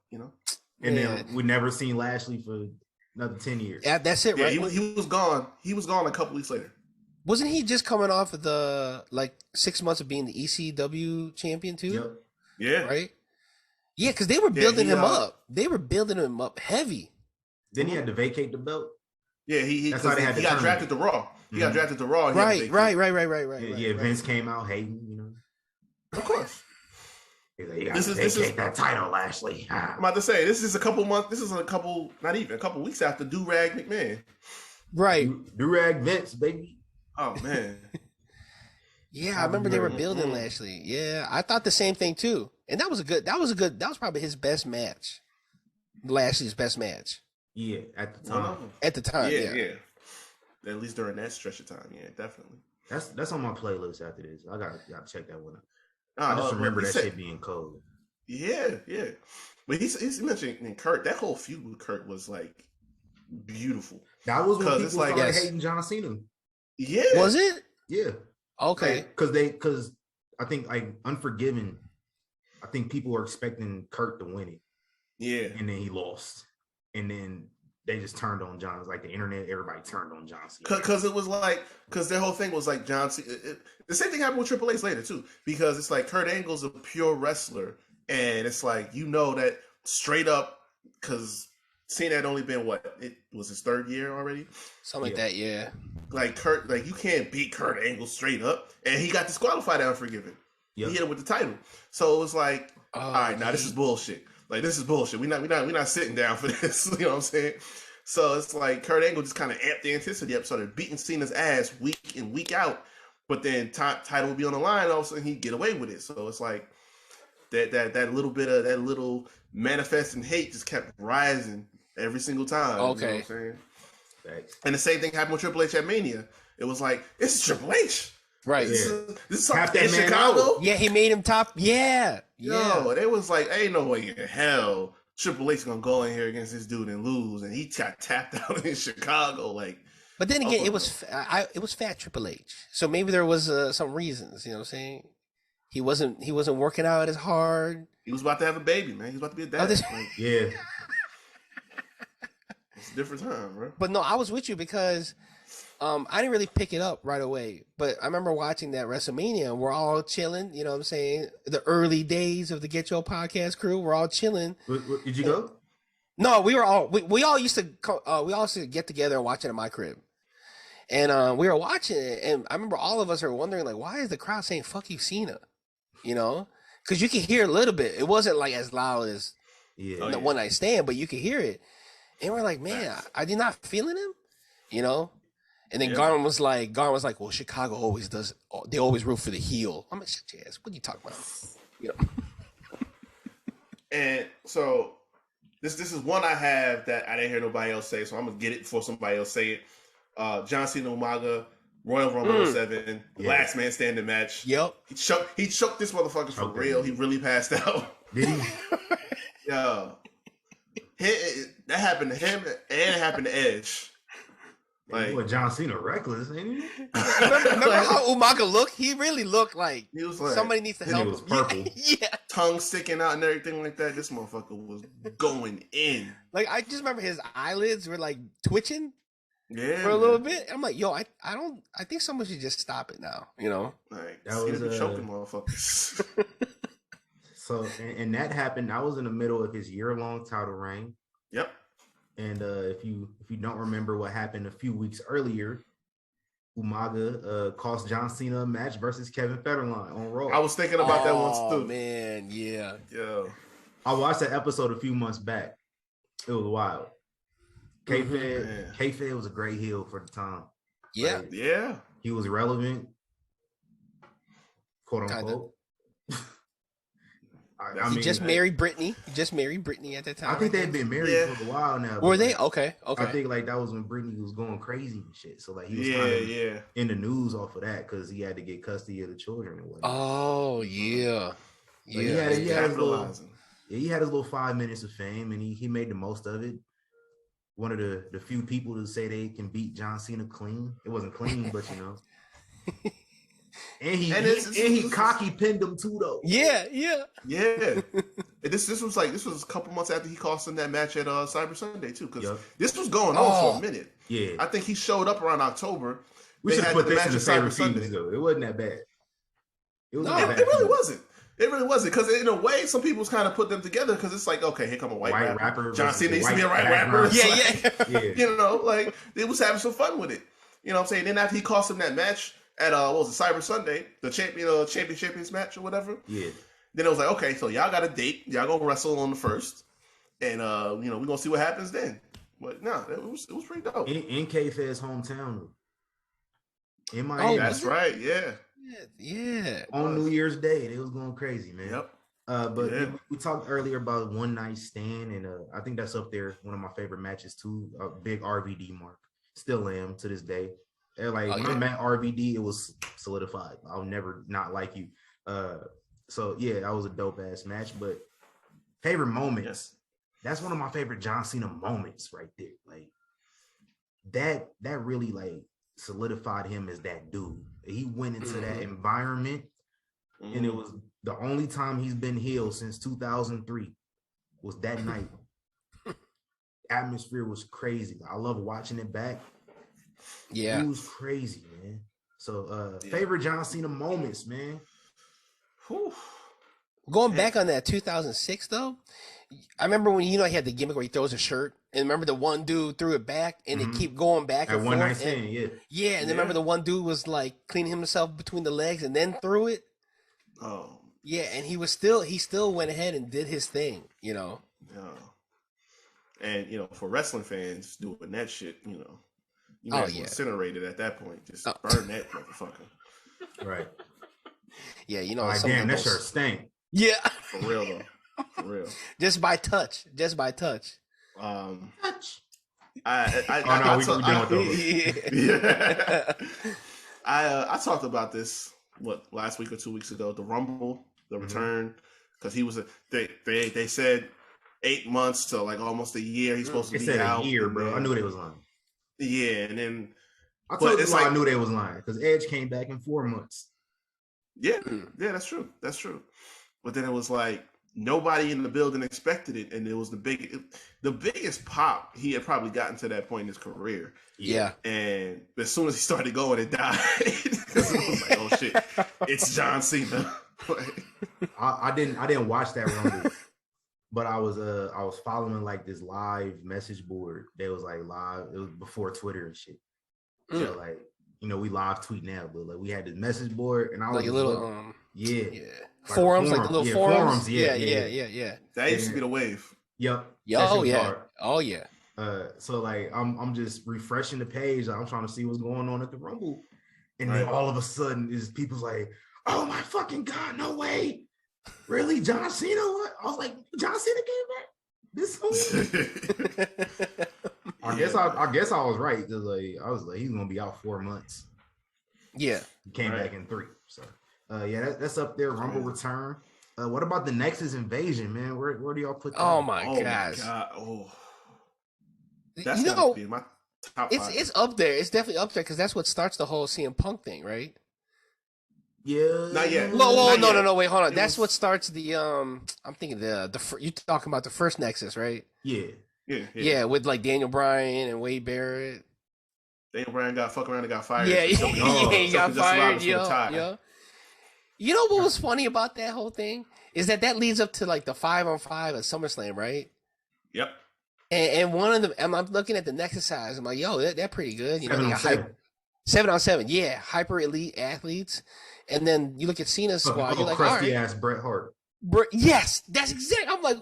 And then we never seen Lashley for another 10 years. Yeah, that's it, right? He was gone. He was gone a couple weeks later. Wasn't he just coming off of the 6 months of being the ECW champion too? Yep. Yeah. Right. Yeah, because they were building him up. They were building him up heavy. Then he had to vacate the belt. Yeah, he got drafted to Raw. He got drafted to Raw. Right. Yeah, Vince came out hating, Of course. He's like, you gotta vacate that title, Lashley. I'm about to say, this is a couple weeks after Do-Rag McMahon. Right. Do-Rag Vince, baby. Oh, man. Yeah, I remember they were building Lashley. Yeah, I thought the same thing too. And that was probably his best match. Lashley's best match. Yeah, at the time. Yeah. At least during that stretch of time, yeah, definitely. That's on my playlist after this. I gotta check that one out. I just remember that shit being cold. Yeah. But he's mentioning Kurt. That whole feud with Kurt was like beautiful. That was when people started hating John Cena. Yeah. Was it? Yeah. Okay. Because I think Unforgiven, I think people were expecting Kurt to win it. Yeah. And then he lost. And then they just turned on John. It was like the internet, everybody turned on John Cena. Because their whole thing was like John Cena. The same thing happened with Triple H later too. Because it's like Kurt Angle's a pure wrestler. And it's like, that straight up, because Cena had only been it was his 3rd year already? Something like that, yeah. Like Kurt, you can't beat Kurt Angle straight up. And he got disqualified at Unforgiven. Yep. He hit him with the title. So it was like, all right, now this is bullshit. Like, this is bullshit. We're not sitting down for this. You know what I'm saying? So it's like Kurt Angle just kind of amped the intensity up, started beating Cena's ass week in, week out. But then title would be on the line, all of a sudden he'd get away with it. So it's like that little bit of that little manifesting hate just kept rising every single time. Okay. You know what I'm saying? Thanks. And the same thing happened with Triple H at Mania. It was like, it's Triple H. Right. This is something Tap in that man Chicago. out. Yeah, he made him top. Yeah. Yeah. Yo, it was like, ain't no way in hell Triple H gonna go in here against this dude and lose, and he got tapped out in Chicago. Like, But then again, it was fat Triple H. So maybe there was some reasons. You know what I'm saying? He wasn't working out as hard. he was about to have a baby, man. He was about to be a dad. Like, Yeah. it's a different time, bro. But no, I was with you because I didn't really pick it up right away. But I remember watching that WrestleMania and we're all chilling. You know what I'm saying? The early days of the Get Your Podcast crew, we're all chilling. Did you go? No, we all used to get together and watch it in my crib. And we were watching it, and I remember all of us are wondering, like, why is the crowd saying "fuck you, Cena"? You know, because you could hear a little bit. It wasn't like as loud as the One Night Stand, but you could hear it. And we're like, man, I did not feeling him, you know. And then Garmin was like, well, Chicago always does. They always root for the heel. I'm like, shut your ass. What are you talking about? You know. And so this is one I have that I didn't hear nobody else say, so I'm gonna get it before somebody else say it. John Cena Umaga, Royal Rumble 07, last man standing match. Yep. He choked this motherfucker for real. He really passed out. Did he? Yeah. That happened to him, and it happened to Edge. Like, Boy, John Cena reckless, ain't he? Remember how Umaga looked? He really looked like he was like, somebody needs to help was him. purple. Yeah. tongue sticking out and everything like that. This motherfucker was going in. Like, I just remember his eyelids were like twitching for a man. little bit. I'm like, yo, I think someone should just stop it now, you know? Like, That Cena was, be choking motherfuckers. So, and that happened. I was in the middle of his year-long title reign. Yep. And if you don't remember what happened a few weeks earlier, Umaga cost John Cena a match versus Kevin Federline on Raw. I was thinking about that once Oh too. man, yeah. Yeah. I watched that episode a few months back. It was wild. Mhm. K-Fed was a great heel for the time. Yeah. Like, Yeah. he was relevant, quote unquote. I He mean, just married Brittany. He just married Brittany at that time. I think they've been married Yeah. for a while now. Were but, they? like, Okay. Okay. I think like that was when Brittany was going crazy and shit. So like he was kind of Yeah. in the news off of that because he had to get custody of the children and whatnot. Oh yeah. But Yeah. he had his little, Capitalizing. he had his little 5 minutes of fame and he made the most of it. One of the few people to say they can beat John Cena clean. It wasn't clean, but you know. And he cocky pinned him too though. Yeah. Yeah. Yeah. And this was a couple months after he cost him that match at Cyber Sunday too, because this was going on for a minute. Yeah. I think he showed up around October. We They should had put the this match in the at favorite Cyber Sunday. feuds though. It wasn't that bad. It was No, not it bad. really wasn't. It really wasn't, because in a way, some people's kind of put them together because it's like, okay, here come a white rapper. John Cena used to be a white rapper. Yeah. You know, like they was having some fun with it. You know what I'm saying? Then after he cost him that match at what was it, Cyber Sunday, the champions match or whatever. Yeah. Then it was like, okay, so y'all got a date. Y'all gonna wrestle on the first, and we're gonna see what happens then. But no, it was pretty dope. In K-Fed's hometown. In Miami. That's right. Yeah. Yeah. On New Year's Day, they was going crazy, man. Yep. But Yeah. we talked earlier about One Night Stand, and I think that's up there, one of my favorite matches too. A big RVD mark. Still am to this day. They're like, when I met RVD, it was solidified. I'll never not like you. So yeah, that was a dope ass match. But favorite moments. Yes. That's one of my favorite John Cena moments right there. Like that really like solidified him as that dude. He went into that environment, and it was the only time he's been heel since 2003 was that night. Atmosphere was crazy. I love watching it back. Yeah. It was crazy, man. So favorite John Cena moments, man. Whew. Going back on that 2006 though, I remember when he had the gimmick where he throws a shirt, and remember the one dude threw it back, and they keep going back At and One forth. Night Stand, Yeah, and then remember the one dude was like cleaning himself between the legs and then threw it. Oh. Yeah, and he still went ahead and did his thing, you know. Yeah. And for wrestling fans doing that shit, you may as well incinerate it at that point. Just burn that motherfucker. Right. Yeah, Like, damn, that shirt stank. Yeah. For real though. For real. Just by touch. Touch. We done with those. Yeah. I talked about this last week or 2 weeks ago. The Rumble, the return, because he was they said 8 months to like almost a year. He's supposed to be out. A year, bro. I knew they was lying. Yeah, and then I told you I knew they was lying because Edge came back in 4 months. Yeah, that's true. That's true. But then it was like nobody in the building expected it, and it was the biggest pop he had probably gotten to that point in his career. Yeah. And as soon as he started going, it died because it was like, oh shit, it's John Cena. I didn't watch that Rumble, but I was following like this live message board. They was like live. It was before Twitter and shit. So like, we live tweet now, but like we had this message board, and I was like a little forums, like the little forums. Yeah. That used to be the wave. Yep. Oh yeah. So like I'm just refreshing the page. I'm trying to see what's going on at the Rumble, and then all of a sudden is people's like, oh my fucking god, no way, really, John Cena? What? I was like, John Cena came back this soon? I guess I was right because I was like he's gonna be out 4 months. Yeah, he came back in 3. So that's up there. Rumble return. What about the Nexus invasion, man? Where do y'all put that? Oh my gosh. That's gonna be my top 5. It's up there. It's definitely up there because that's what starts the whole CM Punk thing, right? Yeah, not yet. No. Wait, hold on. That's what starts the I'm thinking you talking about the first Nexus, right? Yeah, with like Daniel Bryan and Wade Barrett. Daniel Bryan got fucked around and got fired. Yeah, he got fired. Yeah. You know what was funny about that whole thing is that leads up to like the 5-on-5 at SummerSlam, right? Yep. And one of them, I'm looking at the Nexus size. I'm like, yo, they're pretty good. 7-on-7. Yeah, hyper elite athletes. And then you look at Cena's squad. You're like, crusty ass Bret Hart. Yes, that's exactly. I'm like,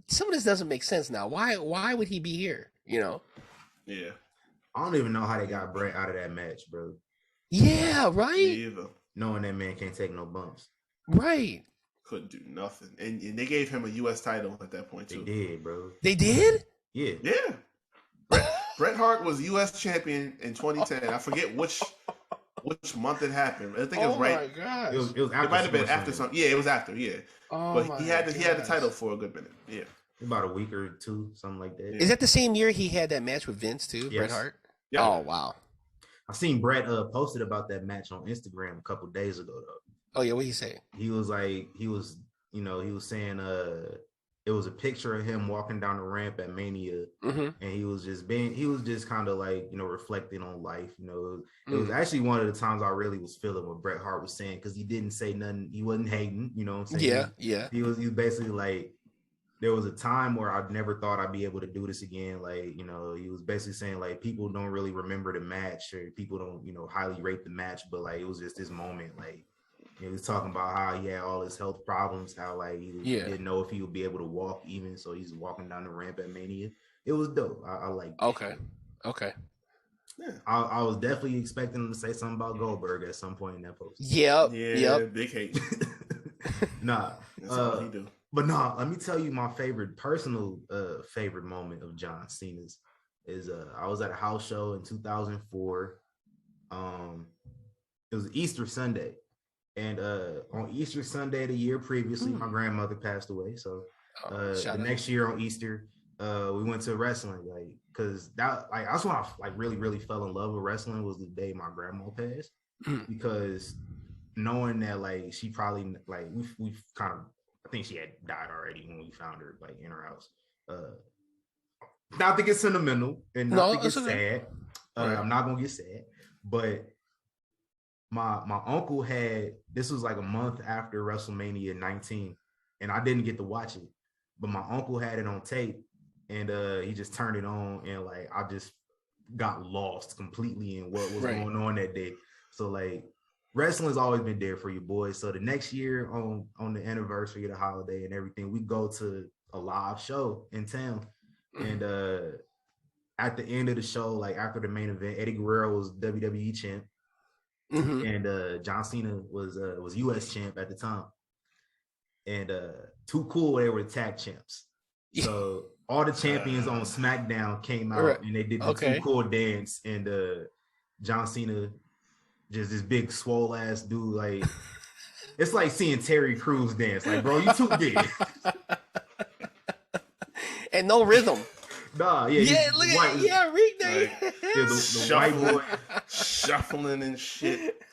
some of this doesn't make sense now. Why would he be here? Yeah. I don't even know how they got Bret out of that match, bro. Yeah, right. Me either. Knowing that man can't take no bumps. Right. Couldn't do nothing. And they gave him a U.S. title at that point, too. They did, bro. They did? Yeah. Bret Hart was U.S. champion in 2010. I forget which month it happened. I think it was right. Oh, my gosh. It was after. It might have been after something. Yeah, it was after, yeah. Oh, but he had the title for a good minute. Yeah. About a week or 2, something like that. Is that the same year he had that match with Vince, too? Yes. Bret Hart? Yeah. Oh, wow. I seen Bret posted about that match on Instagram a couple days ago, though. Oh, yeah, what did he say? He was saying it was a picture of him walking down the ramp at Mania, and he was just kind of like, reflecting on life. It was actually one of the times I really was feeling what Bret Hart was saying, because he didn't say nothing. He wasn't hating, you know what I'm saying? Yeah. He was basically like, there was a time where I never thought I'd be able to do this again. Like, he was basically saying like, people don't really remember the match, or people don't, highly rate the match, but like, it was just this moment. Like, he was talking about how he had all his health problems, how like he didn't know if he would be able to walk even. So he's walking down the ramp at Mania. It was dope. I like it. Okay. Yeah. I was definitely expecting him to say something about Goldberg at some point in that post. Yep. Big hate. Nah. That's all he do. But no, let me tell you my personal favorite moment of John Cena's is I was at a house show in 2004. It was Easter Sunday. And on Easter Sunday the year previously, my grandmother passed away. So the next year on Easter, we went to wrestling, like, because that's when I like really, really fell in love with wrestling, was the day my grandma passed. Because knowing that like she probably like we've kind of, I think she had died already when we found her like in her house. Not to get sentimental and not to get sad. I'm not gonna get sad, but my uncle had, this was like a month after WrestleMania 19, and I didn't get to watch it, but my uncle had it on tape, and he just turned it on, and like I just got lost completely in what was going on that day. So like wrestling's always been there for you boys. So the next year on the anniversary of the holiday and everything, we go to a live show in town. And at the end of the show, like after the main event, Eddie Guerrero was WWE champ, and John Cena was US champ at the time. And Too Cool, they were tag champs. So all the champions on SmackDown came out and they did the Too Cool dance, and John Cena, just this big swole ass dude, like it's like seeing Terry Crews dance. Like, bro, you too big. And no rhythm. Nah, yeah, Rick there. The white boy shuffling and shit.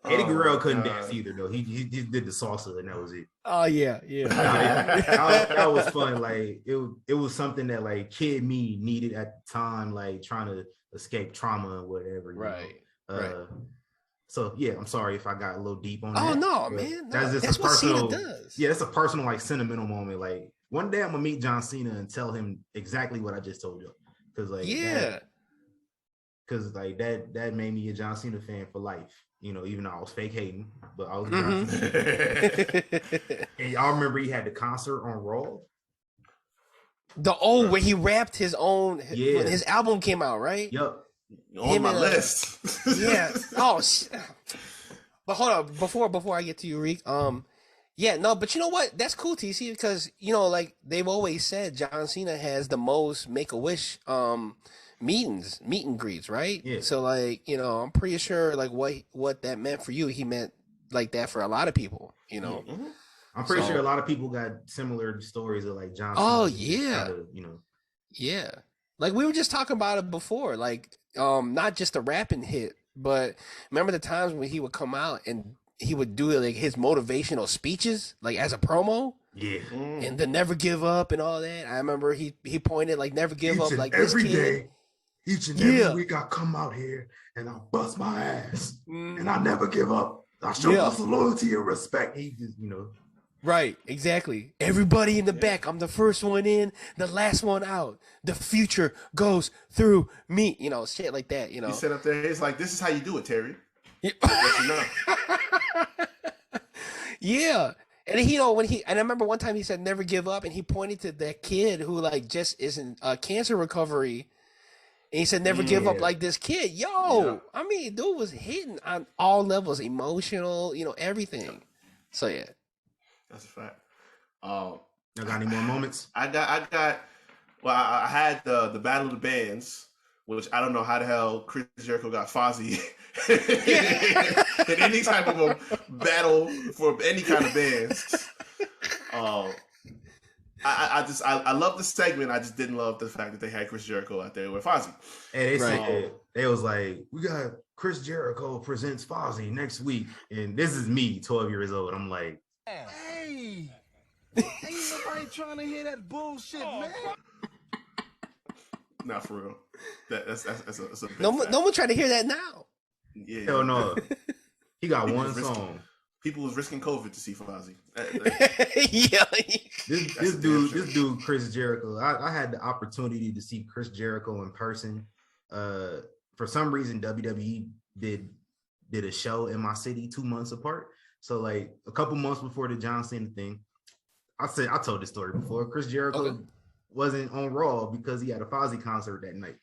Eddie Guerrero couldn't dance either, though. He did the salsa, and that was it. Oh yeah. That was fun. Like it was something that like kid me needed at the time, like trying to escape trauma and whatever. Right. So yeah, I'm sorry if I got a little deep on that. Oh no, man. That's just that's a personal. What Cena does. Yeah, it's a personal, like sentimental moment. Like one day I'm gonna meet John Cena and tell him exactly what I just told you. Because like that made me a John Cena fan for life. You know, even though I was fake hating, but I was. And y'all remember he had the concert on Raw? Where he rapped his own. When his album came out, right? Yep. On my list. Yeah. Oh. But hold on, before I get to you, Reek. Yeah, no, but you know what? That's cool, TC, because you know, like they've always said, John Cena has the most Make-A-Wish meet and greets, right? Yeah. So like, you know, I'm pretty sure like what that meant for you, he meant like that for a lot of people, you know. Mm-hmm. I'm pretty sure a lot of people got similar stories of like John Cena. Oh yeah. You know. Yeah. Like we were just talking about it before, like not just the rapping hit, but remember the times when he would come out and he would do like his motivational speeches, like as a promo. Yeah. And the never give up and all that. I remember he pointed like never give up, like every this kid. day. Each and every week I come out here and I'll bust my ass and I never give up. I show us loyalty and respect. He just, you know. Right, exactly. Everybody in the back. I'm the first one in, the last one out. The future goes through me. You know, shit like that, you know. He sat up there, he's like, this is how you do it, Terry. Yeah. Yeah. And he, you know, and I remember one time he said never give up, and he pointed to that kid who like just is in cancer recovery. And he said, never give up like this kid. Yo, I mean, dude was hitting on all levels, emotional, you know, everything. So, yeah. That's a fact. Y'all got any more moments? I had the Battle of the Bands, which I don't know how the hell Chris Jericho got Fozzy in any type of a battle for any kind of bands. I love the segment. I just didn't love the fact that they had Chris Jericho out there with Fozzy. And they said, they was like, we got Chris Jericho presents Fozzy next week. And this is me, 12 years old. I'm like, hey, ain't nobody trying to hear that bullshit, man. Not for real. That's a big no one trying to hear that now. Yeah. Hell no. He got one song. People was risking COVID to see Fozzy. Yeah. This dude, Chris Jericho. I had the opportunity to see Chris Jericho in person. For some reason, WWE did a show in my city 2 months apart. So like a couple months before the John Cena thing, I told this story before. Chris Jericho wasn't on Raw because he had a Fozzy concert that night.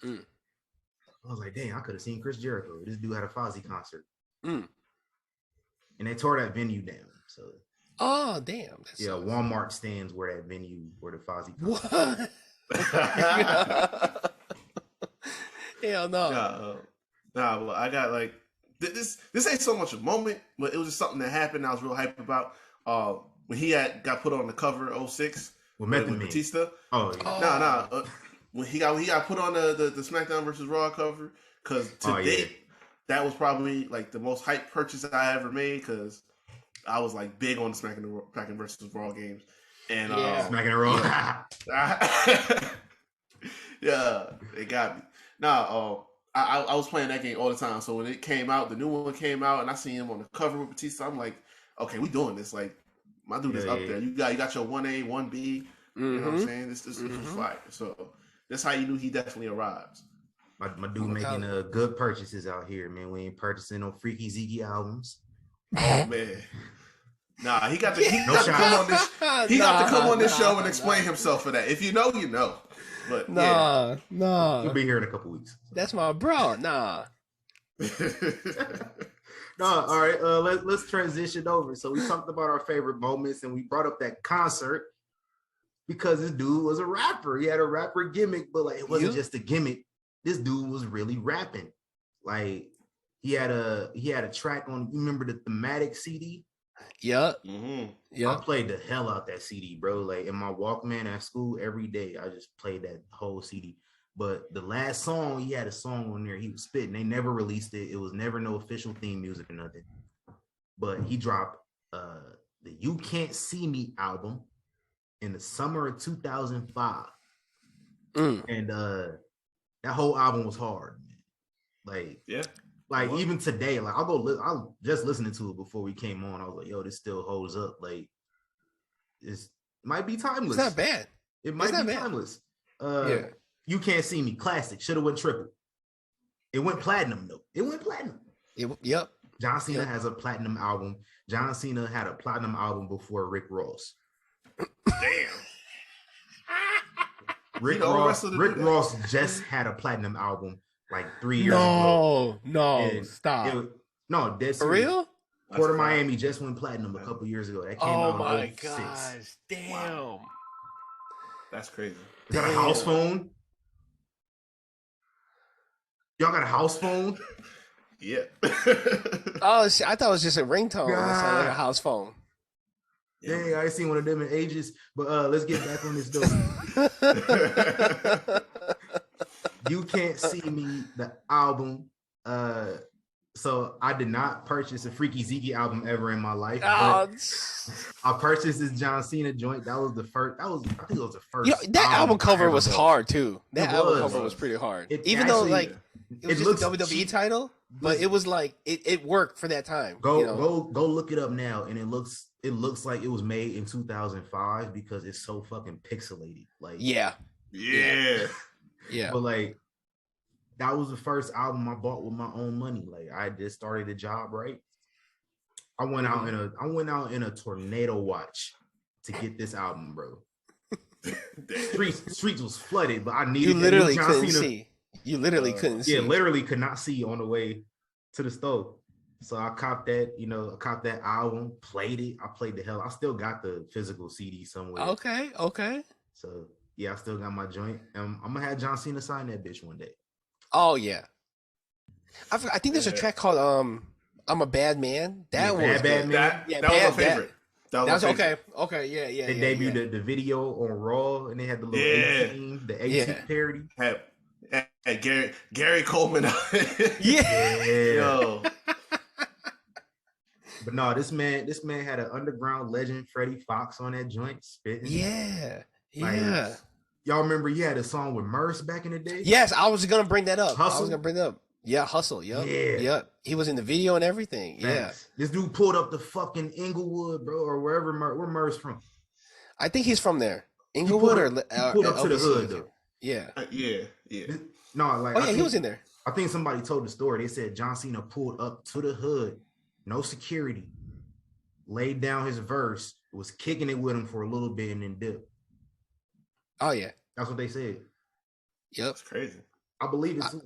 I was like, dang, I could have seen Chris Jericho. This dude had a Fozzy concert. And they tore that venue down. So, oh damn! Walmart stands where that venue where the Fozzy. What? Hell no. Well, I got like this ain't so much a moment, but it was just something that happened. I was real hyped about. When he got put on the cover 06 with Batista. Oh yeah. When he got put on the SmackDown versus Raw cover, because to date. That was probably like the most hype purchase I ever made because I was like big on the SmackDown versus Raw games. And SmackDown Raw. Yeah, it got me. Now, I was playing that game all the time. So when it came out, the new one came out, and I seen him on the cover with Batista. I'm like, okay, we doing this. Like, my dude is up there. You got your 1A, 1B. You know what I'm saying? This was fire. So that's how you knew he definitely arrives. My dude making good purchases out here, man. We ain't purchasing no Freaky Ziggy albums. Oh man, Nah, he got to come on this. He got to come on this show and explain himself for that. If you know, you know. But Nah. He'll be here in a couple weeks. That's my bro. Nah. No, all right. Let's transition over. So we talked about our favorite moments, and we brought up that concert because this dude was a rapper. He had a rapper gimmick, but like it wasn't just a gimmick. This dude was really rapping. Like he had a track on. You remember the Thematic CD? Yep. I played the hell out that CD, bro. Like in my Walkman at school every day, I just played that whole CD. But the last song, he had a song on there. He was spitting. They never released it. It was never no official theme music or nothing. But he dropped the You Can't See Me album in the summer of 2005. And that whole album was hard, man. Like even today, like I'll just listening to it before we came on. I was like, yo, this still holds up. Like it might be timeless. It's not bad. It might be timeless. You Can't See Me, classic. Should have went triple. It went platinum though. It went platinum. Yep. John Cena has a platinum album. John Cena had a platinum album before Rick Ross. Damn. Rick Ross just had a platinum album like 3 years ago. No, stop. No, dead serious. For real? Port of Miami just went platinum a couple years ago. That came out in 2006. Gosh, damn. Wow. That's crazy. You got a house phone? Y'all got a house phone? Yeah. Oh, shit. I thought it was just a ringtone. That's like a house phone. Dang, I ain't seen one of them in ages. But let's get back on this though. You Can't See Me, the album. So I did not purchase a Freaky Zeke album ever in my life. I purchased this John Cena joint. That was the first. I think it was the first. That album cover was hard too. That album cover was pretty hard. Even though like it was just a WWE title, but it was like it worked for that time. Go look it up now, and it looks like it was made in 2005 because it's so fucking pixelated. Like yeah. But like that was the first album I bought with my own money. Like I just started a job, right? I went out in a tornado watch to get this album, bro. Streets was flooded, but I needed. You literally couldn't see. You literally couldn't see. Yeah, literally could not see on the way to the stove. So I copped that, that album, played it. I played the hell. I still got the physical CD somewhere. Okay. So yeah, I still got my joint. I'm gonna have John Cena sign that bitch one day. Oh yeah. I think there's a track called "I'm a Bad Man." That was bad man. That was my favorite. That was okay. Okay, yeah. They debuted the video on Raw, and they had the little 18 parody. Had Gary Coleman. Yo. But no, this man had an underground legend, Freddie Fox, on that joint spitting. Yeah. Y'all remember he had a song with Merce back in the day? Yes, I was gonna bring that up. Hustle? Yeah, Hustle. Yep. Yeah. Yep. He was in the video and everything. Thanks. Yeah. This dude pulled up the fucking Inglewood, bro, or wherever. Where Merce from? I think he's from there. Inglewood pulled up to the hood though. Yeah. No, like he was in there. I think somebody told the story. They said John Cena pulled up to the hood, no security, laid down his verse, was kicking it with him for a little bit, and then dipped. Oh yeah, that's what they said. Yep, that's crazy. I believe it too.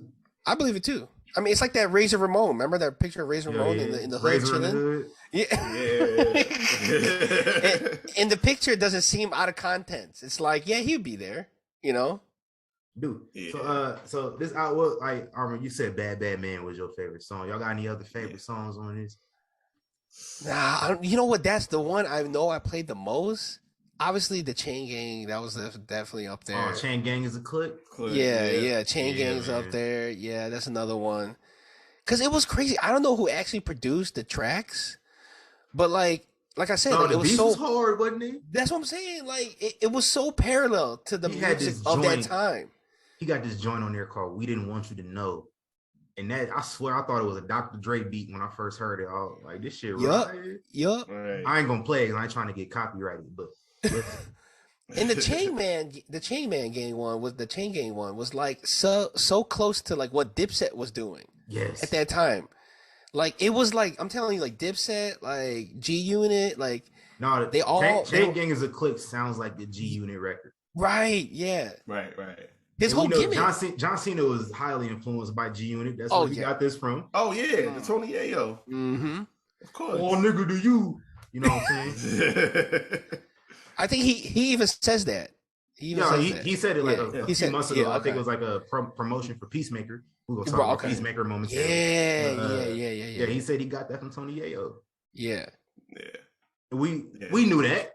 I believe it too. I mean, it's like that Razor Ramon. Remember that picture of Razor Ramon in the hood chilling? And the picture doesn't seem out of context. It's like, yeah, he'd be there, Dude. Yeah. So this outlook, like Armin, you said "Bad Man" was your favorite song. Y'all got any other favorite songs on this? Nah, you know what? That's the one I know I played the most. Obviously, the Chain Gang, that was definitely up there. Oh, Chain Gang is a clip? Yeah. Chain Gang's up there. Yeah, that's another one. Because it was crazy. I don't know who actually produced the tracks, but like I said, it was so hard, wasn't it? That's what I'm saying. Like it was so parallel to the music of that time. He got this joint on there called "We Didn't Want You to Know," and that I swear I thought it was a Dr. Dre beat when I first heard it. I was like, this shit, Yup. Right. I ain't gonna play it. I ain't trying to get copyrighted, but. And the Chain Gang one was like so close to like what Dipset was doing. Yes. At that time. Like it was like I'm telling you, like Dipset, like G Unit, like No, they all Chain Gang is a Click sounds like the G Unit record. right, yeah. Right. His And whole we know gimmick. John Cena was highly influenced by G Unit. That's Oh, where we yeah. got this from. Oh yeah, the Tony Yayo. Mm-hmm. Of course. Oh nigga, do you? You know what I'm saying? I think he even says that. He even says that. He said it like Yeah. a He few said- months ago. yeah, I think okay. it was like a promotion for Peacemaker. We will talk Bro, about okay. Peacemaker Yeah, momentarily. yeah. He said he got that from Tony Yayo. Yeah. Yeah. We knew that.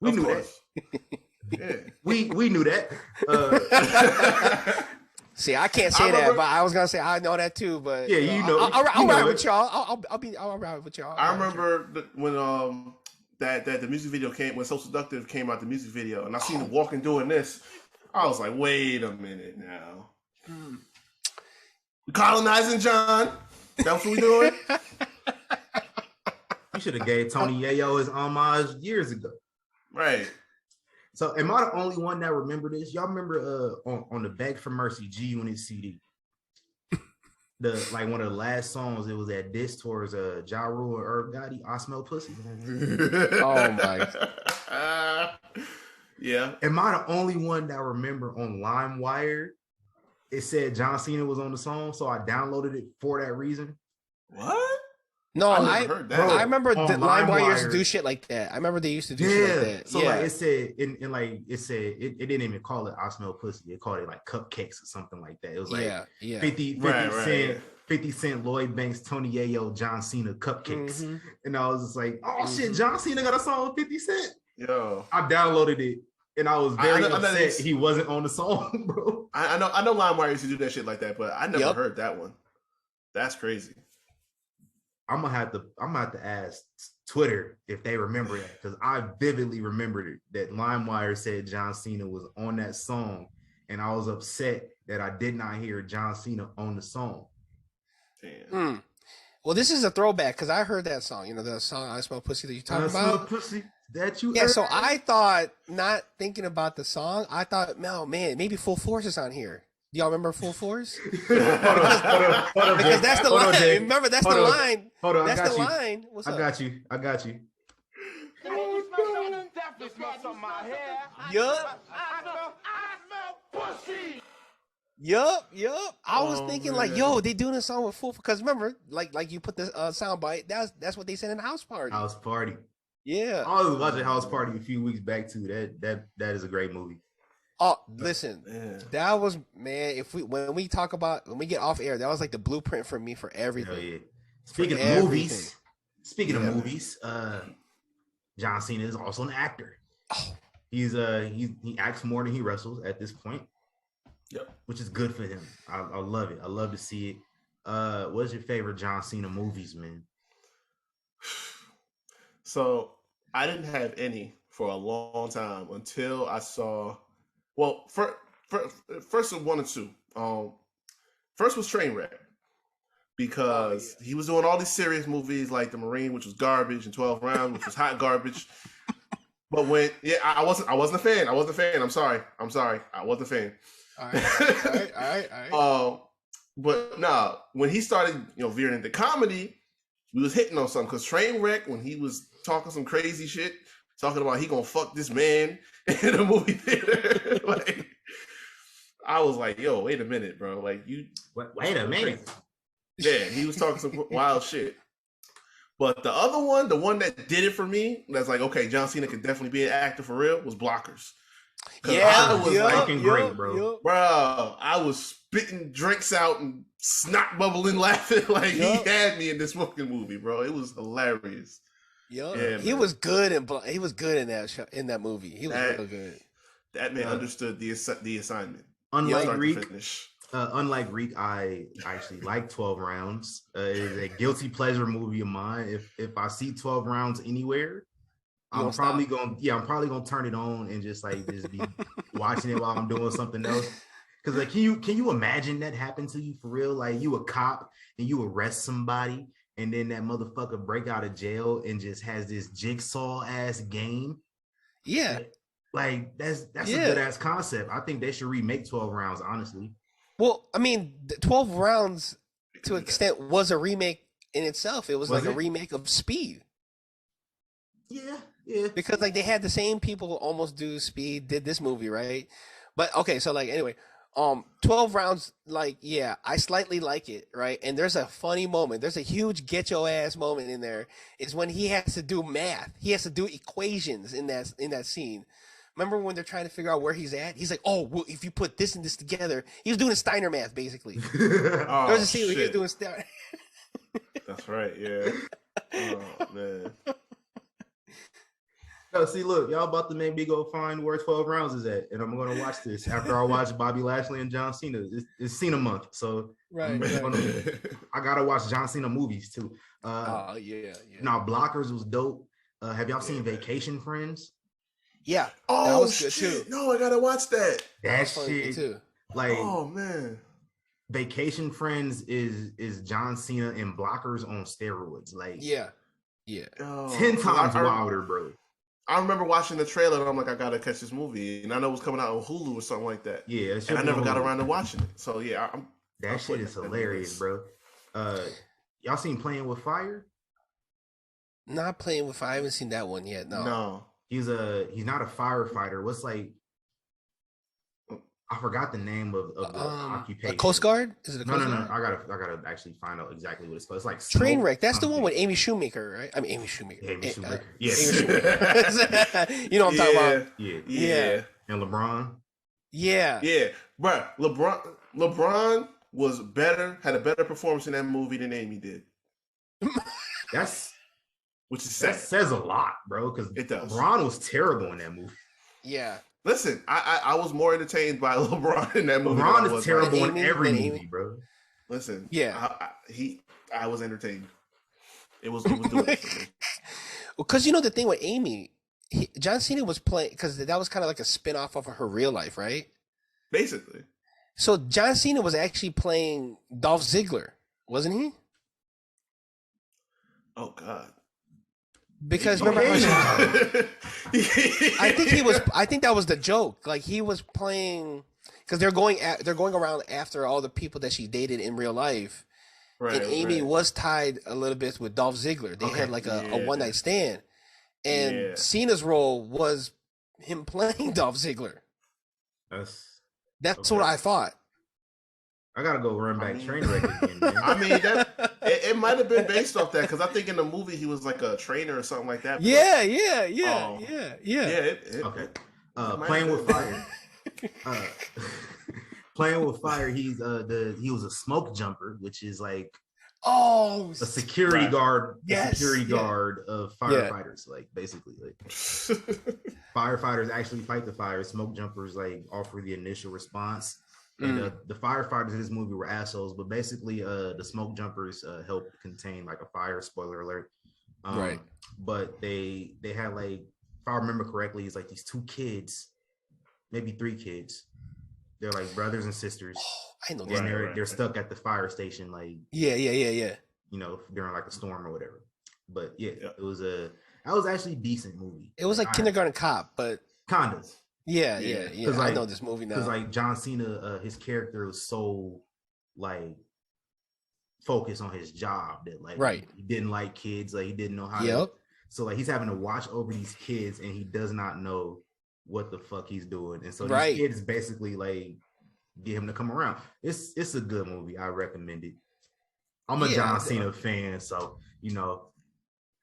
we Of knew course. that. Yeah. We knew that. See, I can't say that, but I was gonna say I know that too. But Yeah, you know, I'll you know ride it. with y'all. I'll ride with y'all. I remember when that the music video came when So Seductive came out the music video, and I seen him walking doing this. I was like, wait a minute now. Colonizing John. That's what we doing? You should have gave Tony Yayo his homage years ago. Right. So am I the only one that remember this? Y'all remember on the Beg for Mercy G Unit CD? One of the last songs, it was that diss towards Ja Rule and Herb Gotti, I Smell Pussy. Oh my. Yeah. Am I the only one that remember on LimeWire? It said John Cena was on the song, so I downloaded it for that reason. What? No, I never heard that. I remember the LimeWire used to LimeWire. do shit like that. I remember they used to do shit like that. So yeah. like it said, it didn't even call it I Smell Pussy. It called it like Cupcakes or something like that. It was like yeah. 50 Right, Cent, right. 50 Cent, Lloyd Banks, Tony Yayo, John Cena, Cupcakes. Mm-hmm. And I was just like, oh shit, John Cena got a song with 50 Cent. Yo. I downloaded it and I was very I know upset he wasn't on the song, bro. I know LimeWire used to do that shit like that, but I never heard that one. That's crazy. I'm gonna have to ask Twitter if they remember that, because I vividly remembered it that LimeWire said John Cena was on that song, and I was upset that I did not hear John Cena on the song. Damn. Well, this is a throwback because I heard that song. You know, the song "I Smell Pussy" that you talking about. Smell pussy that you. Yeah, heard? so I thought, not thinking about the song, I thought, no, man, maybe Full Force is on here. Do y'all remember Full Force? Hold on, Because that's the line. Jay. Remember, that's Hold the on. line. Hold on, That's I got the you. line. What's up? I got you. Yup. I was Oh, thinking man. like, yo, they doing a song with Full, because remember, like you put the sound bite. That's what they said in the house party. House Party. Yeah. I was watching House Party a few weeks back too. That is a great movie. Oh, listen, Man. that was, man. When we get off air, that was like the blueprint for me for everything. Hell yeah. Speaking of everything. movies, John Cena is also an actor. Oh. He acts more than he wrestles at this point. Yep. Which is good for him. I love it. I love to see it. What's your favorite John Cena movies, man? So I didn't have any for a long time until I saw. Well, first of one or two. First was Trainwreck, because he was doing all these serious movies like The Marine, which was garbage, and 12 Rounds, which was hot garbage. But I wasn't a fan. I'm sorry. I wasn't a fan. All right. But nah, when he started, veering into comedy, we was hitting on something, because Trainwreck, when he was talking some crazy shit, talking about he gonna fuck this man in a movie theater, like, I was like, yo, wait a minute, bro. Like, wait a minute. Yeah, he was talking some wild shit. But the other one, the one that did it for me, that's like, okay, John Cena could definitely be an actor for real, was Blockers. Yeah, I was fucking great, bro. Bro, I was spitting drinks out and snot bubbling, laughing like he had me in this fucking movie, bro. It was hilarious. Yeah, he was good in that show, in that movie. He was real good. That man understood the assignment. Unlike Reek, I actually like 12 Rounds. It is a guilty pleasure movie of mine. If I see 12 Rounds anywhere, I'm probably gonna turn it on and just be watching it while I'm doing something else. Because like, can you imagine that happen to you for real? Like, you a cop and you arrest somebody, and then that motherfucker break out of jail and just has this jigsaw ass game. Yeah. Like, that's a good ass concept. I think they should remake 12 Rounds, honestly. Well, I mean, 12 Rounds to an extent was a remake in itself. It was like a remake of Speed. Yeah, yeah. Because like they had the same people almost do Speed, did this movie, right? But okay, so like anyway, 12 rounds, like, yeah, I slightly like it, right? And there's a funny moment. There's a huge get your ass moment in there. Is when he has to do math. He has to do equations in that scene. Remember when they're trying to figure out where he's at? He's like, oh, well, if you put this and this together, he was doing Steiner math, basically. There's a scene where he was doing Steiner. That's right, yeah. Oh, man. No, see, look, y'all about to make me go find where 12 rounds is at, and I'm going to watch this after I watch Bobby Lashley and John Cena. It's Cena month, so right. I got to watch John Cena movies, too. Yeah. Now, Blockers was dope. Have y'all seen Vacation Friends? Yeah. Oh, that was good too. No, I gotta watch that. That shit too. Like, oh man, Vacation Friends is John Cena and Blockers on steroids. Like, yeah. 10 times wilder, bro. I remember watching the trailer and I'm like, I gotta catch this movie, and I know it was coming out on Hulu or something like that. Yeah, and I never got around to watching it. So yeah, that shit is hilarious, bro. Y'all seen Playing with Fire? Not Playing with Fire. I haven't seen that one yet. No. He's not a firefighter. What's like? I forgot the name of the occupation. A Coast Guard? Is it a Coast Guard? No. I gotta actually find out exactly what it's called. It's like Trainwreck. That's the one with Amy Shoemaker, right? I mean Amy Shoemaker. Yes. Amy Shoemaker. You know what I'm talking about? Yeah. And LeBron. Yeah. Bro, LeBron was better, had a better performance in that movie than Amy did. Which is sad. That says a lot, bro, because LeBron was terrible in that movie. Yeah. Listen, I was more entertained by LeBron in that movie. LeBron is terrible in every movie, bro. Listen, yeah, I was entertained. It was doing it for me. Because you know the thing with Amy, John Cena was playing, because that was kind of like a spin-off of her real life, right? Basically. So John Cena was actually playing Dolph Ziggler, wasn't he? Oh God. Because remember, I think that was the joke. Like he was playing, because they're going around after all the people that she dated in real life, right? And Amy was tied a little bit with Dolph Ziggler. They had like a one night stand, and Cena's role was him playing Dolph Ziggler. That's what I thought. I gotta go run back Trainwreck again, man. I mean, it might have been based off that, because I think in the movie he was like a trainer or something like that. Yeah. Okay. Playing with Fire. Playing with Fire. He was a smoke jumper, which is like a security guard. Yes. A security guard of firefighters, like basically, like firefighters actually fight the fire. Smoke jumpers like offer the initial response. And the firefighters in this movie were assholes, but basically the smoke jumpers helped contain like a fire. Spoiler alert. Right. But they had like, if I remember correctly, it's like these 2 kids, maybe 3 kids. They're like brothers and sisters. Oh, I know. And they're stuck at the fire station, like yeah. You know, during like a storm or whatever. But it was that was actually a decent movie. It was like Kindergarten Cop, but kinda. Yeah. Like, I know this movie now. Because like John Cena, his character was so like focused on his job that like he didn't like kids, like he didn't know how to. So like he's having to watch over these kids, and he does not know what the fuck he's doing, and so these kids basically like get him to come around. It's a good movie. I recommend it. I'm a John Cena fan, so you know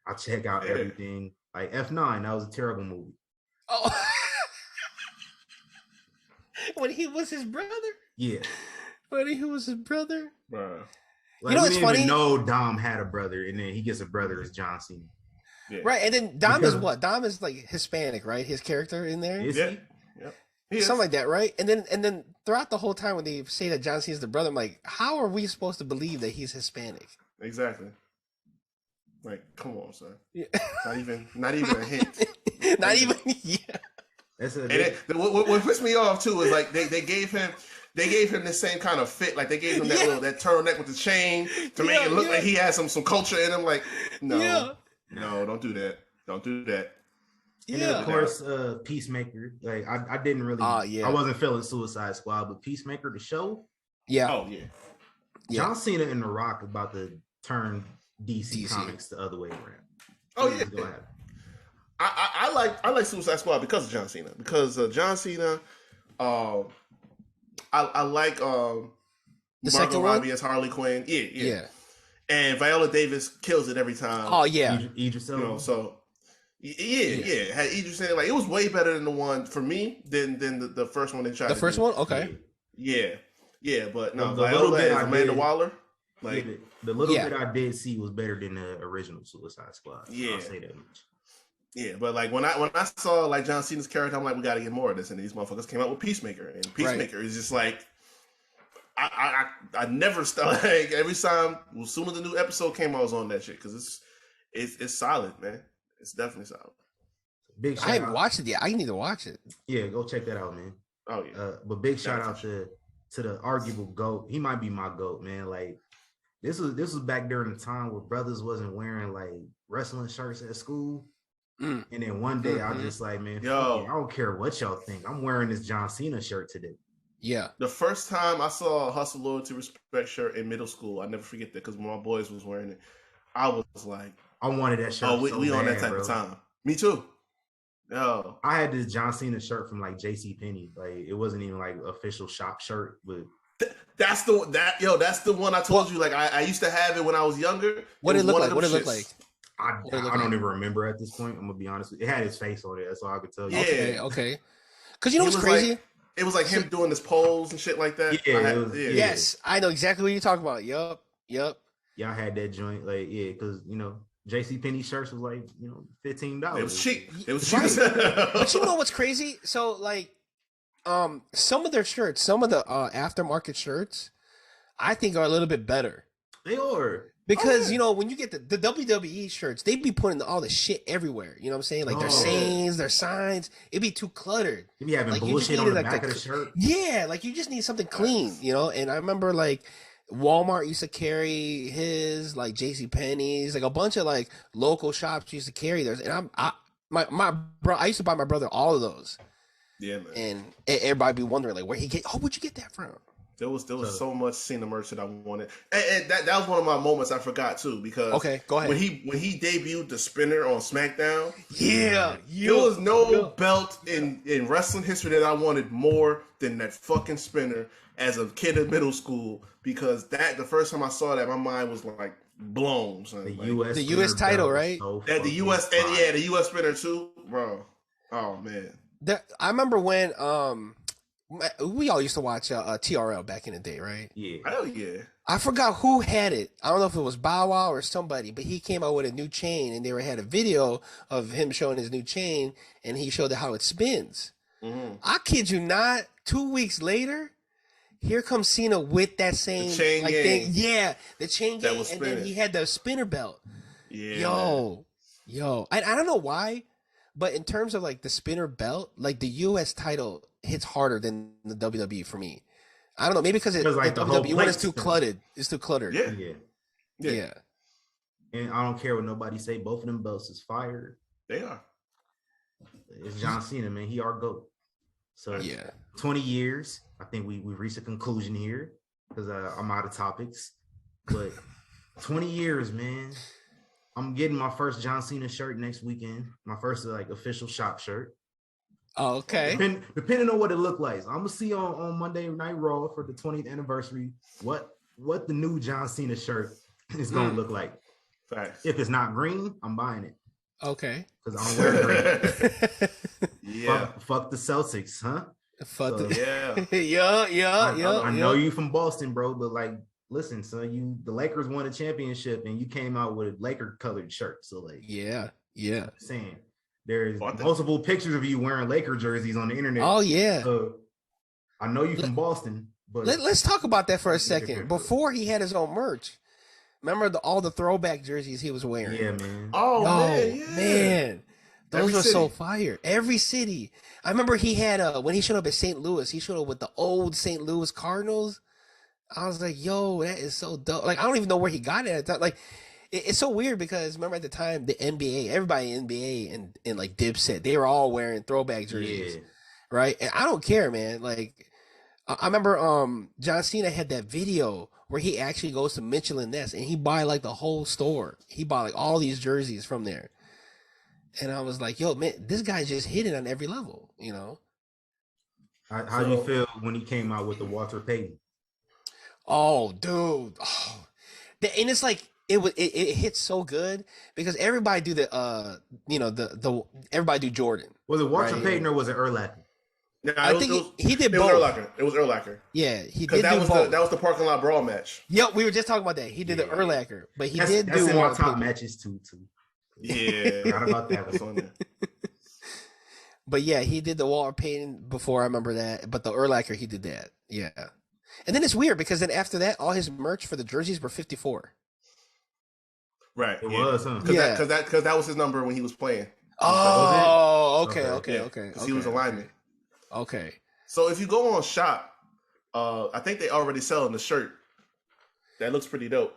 I check out everything. Like F9, that was a terrible movie. Oh. When he was his brother? Yeah. When he was his brother? Bro. Like, you know what's funny? Even know Dom had a brother, and then he gets a brother as John Cena. Yeah. Right, and then Dom is what? Dom is like Hispanic, right? His character in there? Is he? Yeah. Something like that, right? And then throughout the whole time when they say that John Cena's the brother, I'm like, how are we supposed to believe that he's Hispanic? Exactly. Like, come on, son. Yeah. Not even a hint. Not even, what pissed me off too is like they gave him the same kind of fit, like they gave him that turtleneck with the chain to make it look like he had some culture in him. Like, no, don't do that. And then, of course, Peacemaker. Like I didn't really, I wasn't feeling Suicide Squad, but Peacemaker the show. Yeah. Oh yeah. John Cena and The Rock about to turn DC Comics the other way around. Oh yeah. I like Suicide Squad because of John Cena. Because John Cena, I like the Margot Robbie as Harley Quinn. Yeah. And Viola Davis kills it every time. Oh yeah, Idris Elba. You know, so yeah. Had Idris in it, like it was way better than the one for me than the first one they tried. The first one, okay. Yeah. But no, Viola as Amanda Waller. Like the little bit I did see was better than the original Suicide Squad. I'll say that much. Yeah, but like when I saw like John Cena's character, I'm like, we got to get more of this. And these motherfuckers came out with Peacemaker, and Peacemaker is just like, I never stopped. Like every time, as soon as the new episode came, I was on that shit because it's solid, man. It's definitely solid. Big shout I haven't watched it yet. I need to watch it. Yeah, go check that out, man. Oh yeah. But big shout out to the arguable GOAT. He might be my GOAT, man. Like this was back during the time where brothers wasn't wearing like wrestling shirts at school. And then one day I just like, man, I don't care what y'all think. I'm wearing this John Cena shirt today. Yeah. The first time I saw a Hustle, Loyalty, Respect shirt in middle school, I never forget that because my boys was wearing it. I was like, I wanted that shirt. Oh, we on that type of time. Me too. Yo. I had this John Cena shirt from like J.C. Penney. Like it wasn't even like official shop shirt, but that's the one I told you. Like I used to have it when I was younger. What did it look like? What did it look like? I don't even remember at this point. I'm gonna be honest with you. It had his face on it. That's all I could tell you. Yeah. Okay. Because you know what's crazy? Like, it was like him doing this pose and shit like that. Yes, I know exactly what you're talking about. Yup. Y'all had that joint, like because J.C. Penney shirts was like $15. It was cheap. Right. But you know what's crazy? So like, some of their shirts, some of the aftermarket shirts, I think are a little bit better. They are. Because, when you get the WWE shirts, they be putting all the shit everywhere. You know what I'm saying? Like their sayings, their signs. It'd be too cluttered. You'd be having bullshit on the back of the shirt. Yeah, like you just need something clean, And I remember like Walmart used to carry his, like JCPenney's, like a bunch of like local shops used to carry theirs. And I used to buy my brother all of those. Yeah, man. And everybody be wondering like where'd you get that from? There was so much Cena merch that I wanted, and that was one of my moments I forgot too because go ahead. when he debuted the spinner on SmackDown, there was no belt in wrestling history that I wanted more than that fucking spinner as a kid in middle school because the first time I saw that my mind was like blown. Son. The U.S. title, right? The U.S. and the U.S. spinner too, bro. Oh man, I remember when we all used to watch TRL back in the day, right? Yeah. Hell yeah. I forgot who had it. I don't know if it was Bow Wow or somebody, but he came out with a new chain and they had a video of him showing his new chain and he showed how it spins. Mm-hmm. I kid you not, 2 weeks later, here comes Cena with that same thing. Yeah, the chain gang, and then he had the spinner belt. Yeah. Yo. I don't know why, but in terms of like the spinner belt, like the U.S. title hits harder than the WWE for me. I don't know, maybe because the WWE one is too cluttered. It's too cluttered. Yeah. And I don't care what nobody say. Both of them belts is fire. They are. It's John Cena, man. He our GOAT. So 20 years. I think we reached a conclusion here because I'm out of topics. But 20 years, man. I'm getting my first John Cena shirt next weekend. My first like official shop shirt. Oh, okay. Depending on what it looked like. I'm gonna see on Monday Night Raw for the 20th anniversary what the new John Cena shirt is gonna look like. Facts. If it's not green, I'm buying it. Okay. Because I don't wear green. Yeah. Fuck the Celtics, huh? Yeah. I know you from Boston, bro, but like, listen, son, the Lakers won a championship and you came out with a Laker colored shirt. So like, yeah. I'm saying. There's multiple pictures of you wearing Laker jerseys on the internet. Oh, yeah. I know you from Boston, but let's talk about that for a second. Before he had his own merch, remember all the throwback jerseys he was wearing? Yeah, man. Oh, man. Those were so fire. Every city. I remember he had when he showed up at St. Louis, he showed up with the old St. Louis Cardinals. I was like, yo, that is so dope. Like, I don't even know where he got it at the time. Like, it's so weird because remember at the time the NBA, everybody in NBA and like Dipset, they were all wearing throwback jerseys, right? And I don't care, man. Like I remember John Cena had that video where he actually goes to Mitchell and Ness and he buy like the whole store. He bought like all these jerseys from there. And I was like, yo, man, this guy's just hitting on every level, you know? How do you feel when he came out with the Walter Payton? Oh, dude. Oh. And it's like it hits so good because everybody do the everybody do Jordan. Was it Walter Payton or was it Urlacher? No, I think he did both. It was Urlacher. Yeah, he did that do was both. That was the parking lot brawl match. Yep, we were just talking about that. He did the Urlacher, but he did that's do in my Walter top Payton. matches too. Yeah, forgot about that. That's on there. But yeah, he did the Walter Payton before. I remember that. But the Urlacher, he did that. Yeah. And then it's weird because then after that, all his merch for the jerseys were 54. Right. It was, huh? Because that was his number when he was playing. Oh, okay. Because he was a lineman. Okay. So if you go on Shop, I think they already selling the shirt. That looks pretty dope.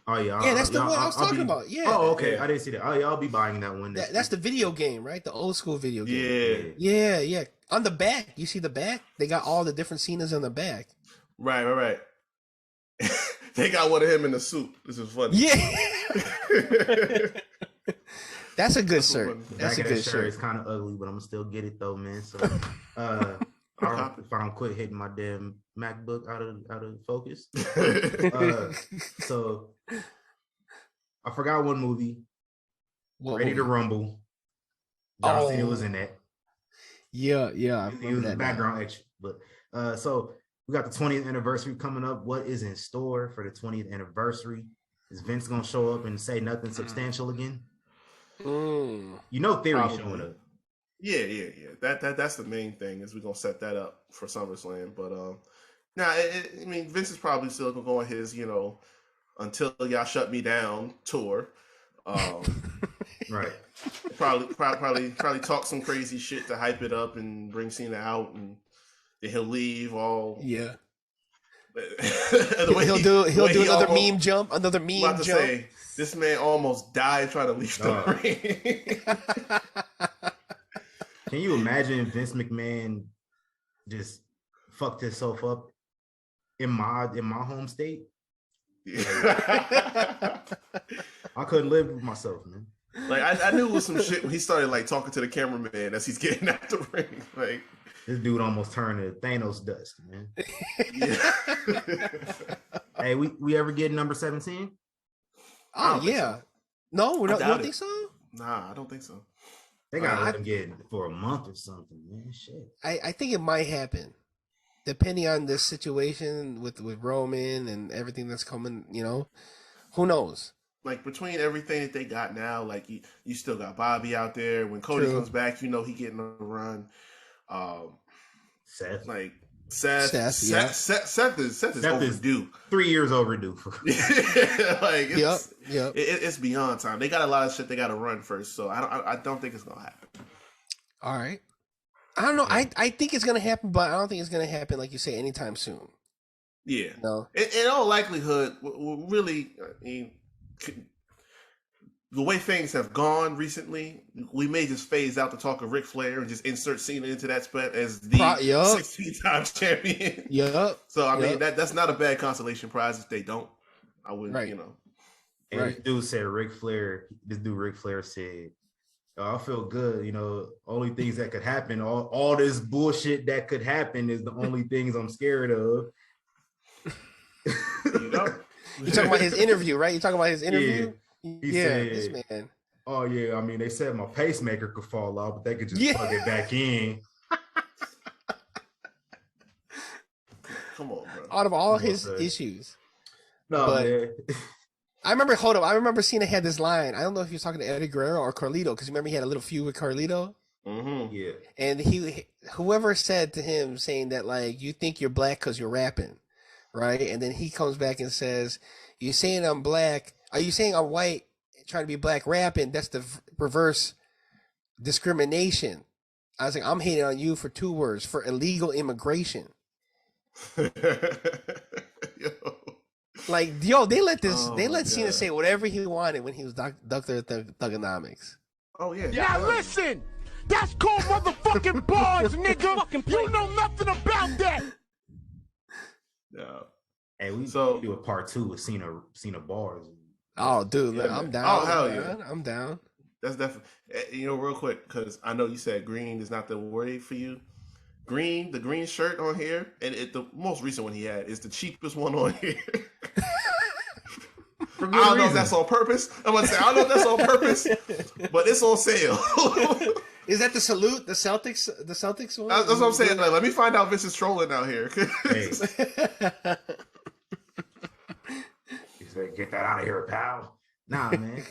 Oh yeah, yeah, that's the one I was talking about. Yeah. Oh, okay. Yeah. I didn't see that. Oh yeah, I'll be buying that one. That's the video game, right? The old school video game. Yeah. Yeah. On the back, you see the back? They got all the different Cenas on the back. Right. They got one of him in the suit. This is funny. Yeah. That's a good shirt. That's a good shirt. It's kind of ugly, but I'm gonna still get it though, man. So, if I don't quit hitting my damn MacBook out of focus. So I forgot one movie. Ready to Rumble. John Cena was in that. Yeah. He was in background extra. But so we got the 20th anniversary coming up. What is in store for the 20th anniversary? Is Vince gonna show up and say nothing substantial again? You know, Theory showing up. Yeah. That's the main thing is we're gonna set that up for SummerSlam. But I mean, Vince is probably still gonna go on his, until y'all shut me down tour. Right. Probably talk some crazy shit to hype it up and bring Cena out, and then he'll leave all. Yeah. He'll do another meme jump. Another meme about to jump. Say, this man almost died trying to leave the ring. Can you imagine Vince McMahon just fucked himself up in my home state? I couldn't live with myself, man. Like I knew it was some shit when he started like talking to the cameraman as he's getting out the ring. Like this dude almost turned to Thanos dust, man. Hey, we ever get number 17? Oh yeah. So. No, you don't think so? Nah, I don't think so. They gotta let him get it for a month or something, man. Shit. I think it might happen. Depending on this situation with Roman and everything that's coming, who knows? Like between everything that they got now, like you still got Bobby out there. When Cody comes back, he getting a run. Seth is overdue. 3 years overdue. Like yep. It's beyond time. They got a lot of shit they got to run first, so I don't think it's gonna happen. All right. I don't know. I think it's gonna happen, but I don't think it's gonna happen like you say anytime soon. Yeah. No. In all likelihood, really, I mean, the way things have gone recently, we may just phase out the talk of Ric Flair and just insert Cena into that spot as the 16-time champion. Yep. So I mean that's not a bad consolation prize if they don't. I wouldn't, And this dude said Ric Flair said, I feel good, only things that could happen, all this bullshit that could happen is the only things I'm scared of. You're talking about his interview, right? You're talking about his interview? He said, this man. Oh yeah, I mean they said my pacemaker could fall out, but they could just plug it back in. Come on, bro. Out of all his issues. No, man. I remember Cena had this line. I don't know if he was talking to Eddie Guerrero or Carlito, because remember he had a little feud with Carlito? Mm-hmm. Yeah. And whoever said to him, saying that, like, you think you're black because you're rapping, right? And then he comes back and says, you're saying I'm black. Are you saying I'm white trying to be black rapping? That's the reverse discrimination. I was like, I'm hating on you for 2 words, for illegal immigration. Like, they let Cena say whatever he wanted when he was Dr. Thugonomics. Oh, yeah. Now listen, that's called motherfucking bars, nigga. You know nothing about that. Yeah. Hey, we So do a part 2 with Cena bars. Oh, dude, Yeah, I'm man. down. Oh, hell man. yeah. I'm down. That's definitely, real quick, because I know you said green is not the worry for you. Green, the green shirt on here, and the most recent one he had is the cheapest one on here. For good I don't know if reason. that's on purpose. I'm gonna say I don't know if that's on purpose, but it's on sale. Is that the salute? The Celtics? The Celtics one? That's what I'm saying. Like, let me find out if it's trolling out here. Hey. He said, "Get that out of here, pal." Nah, man.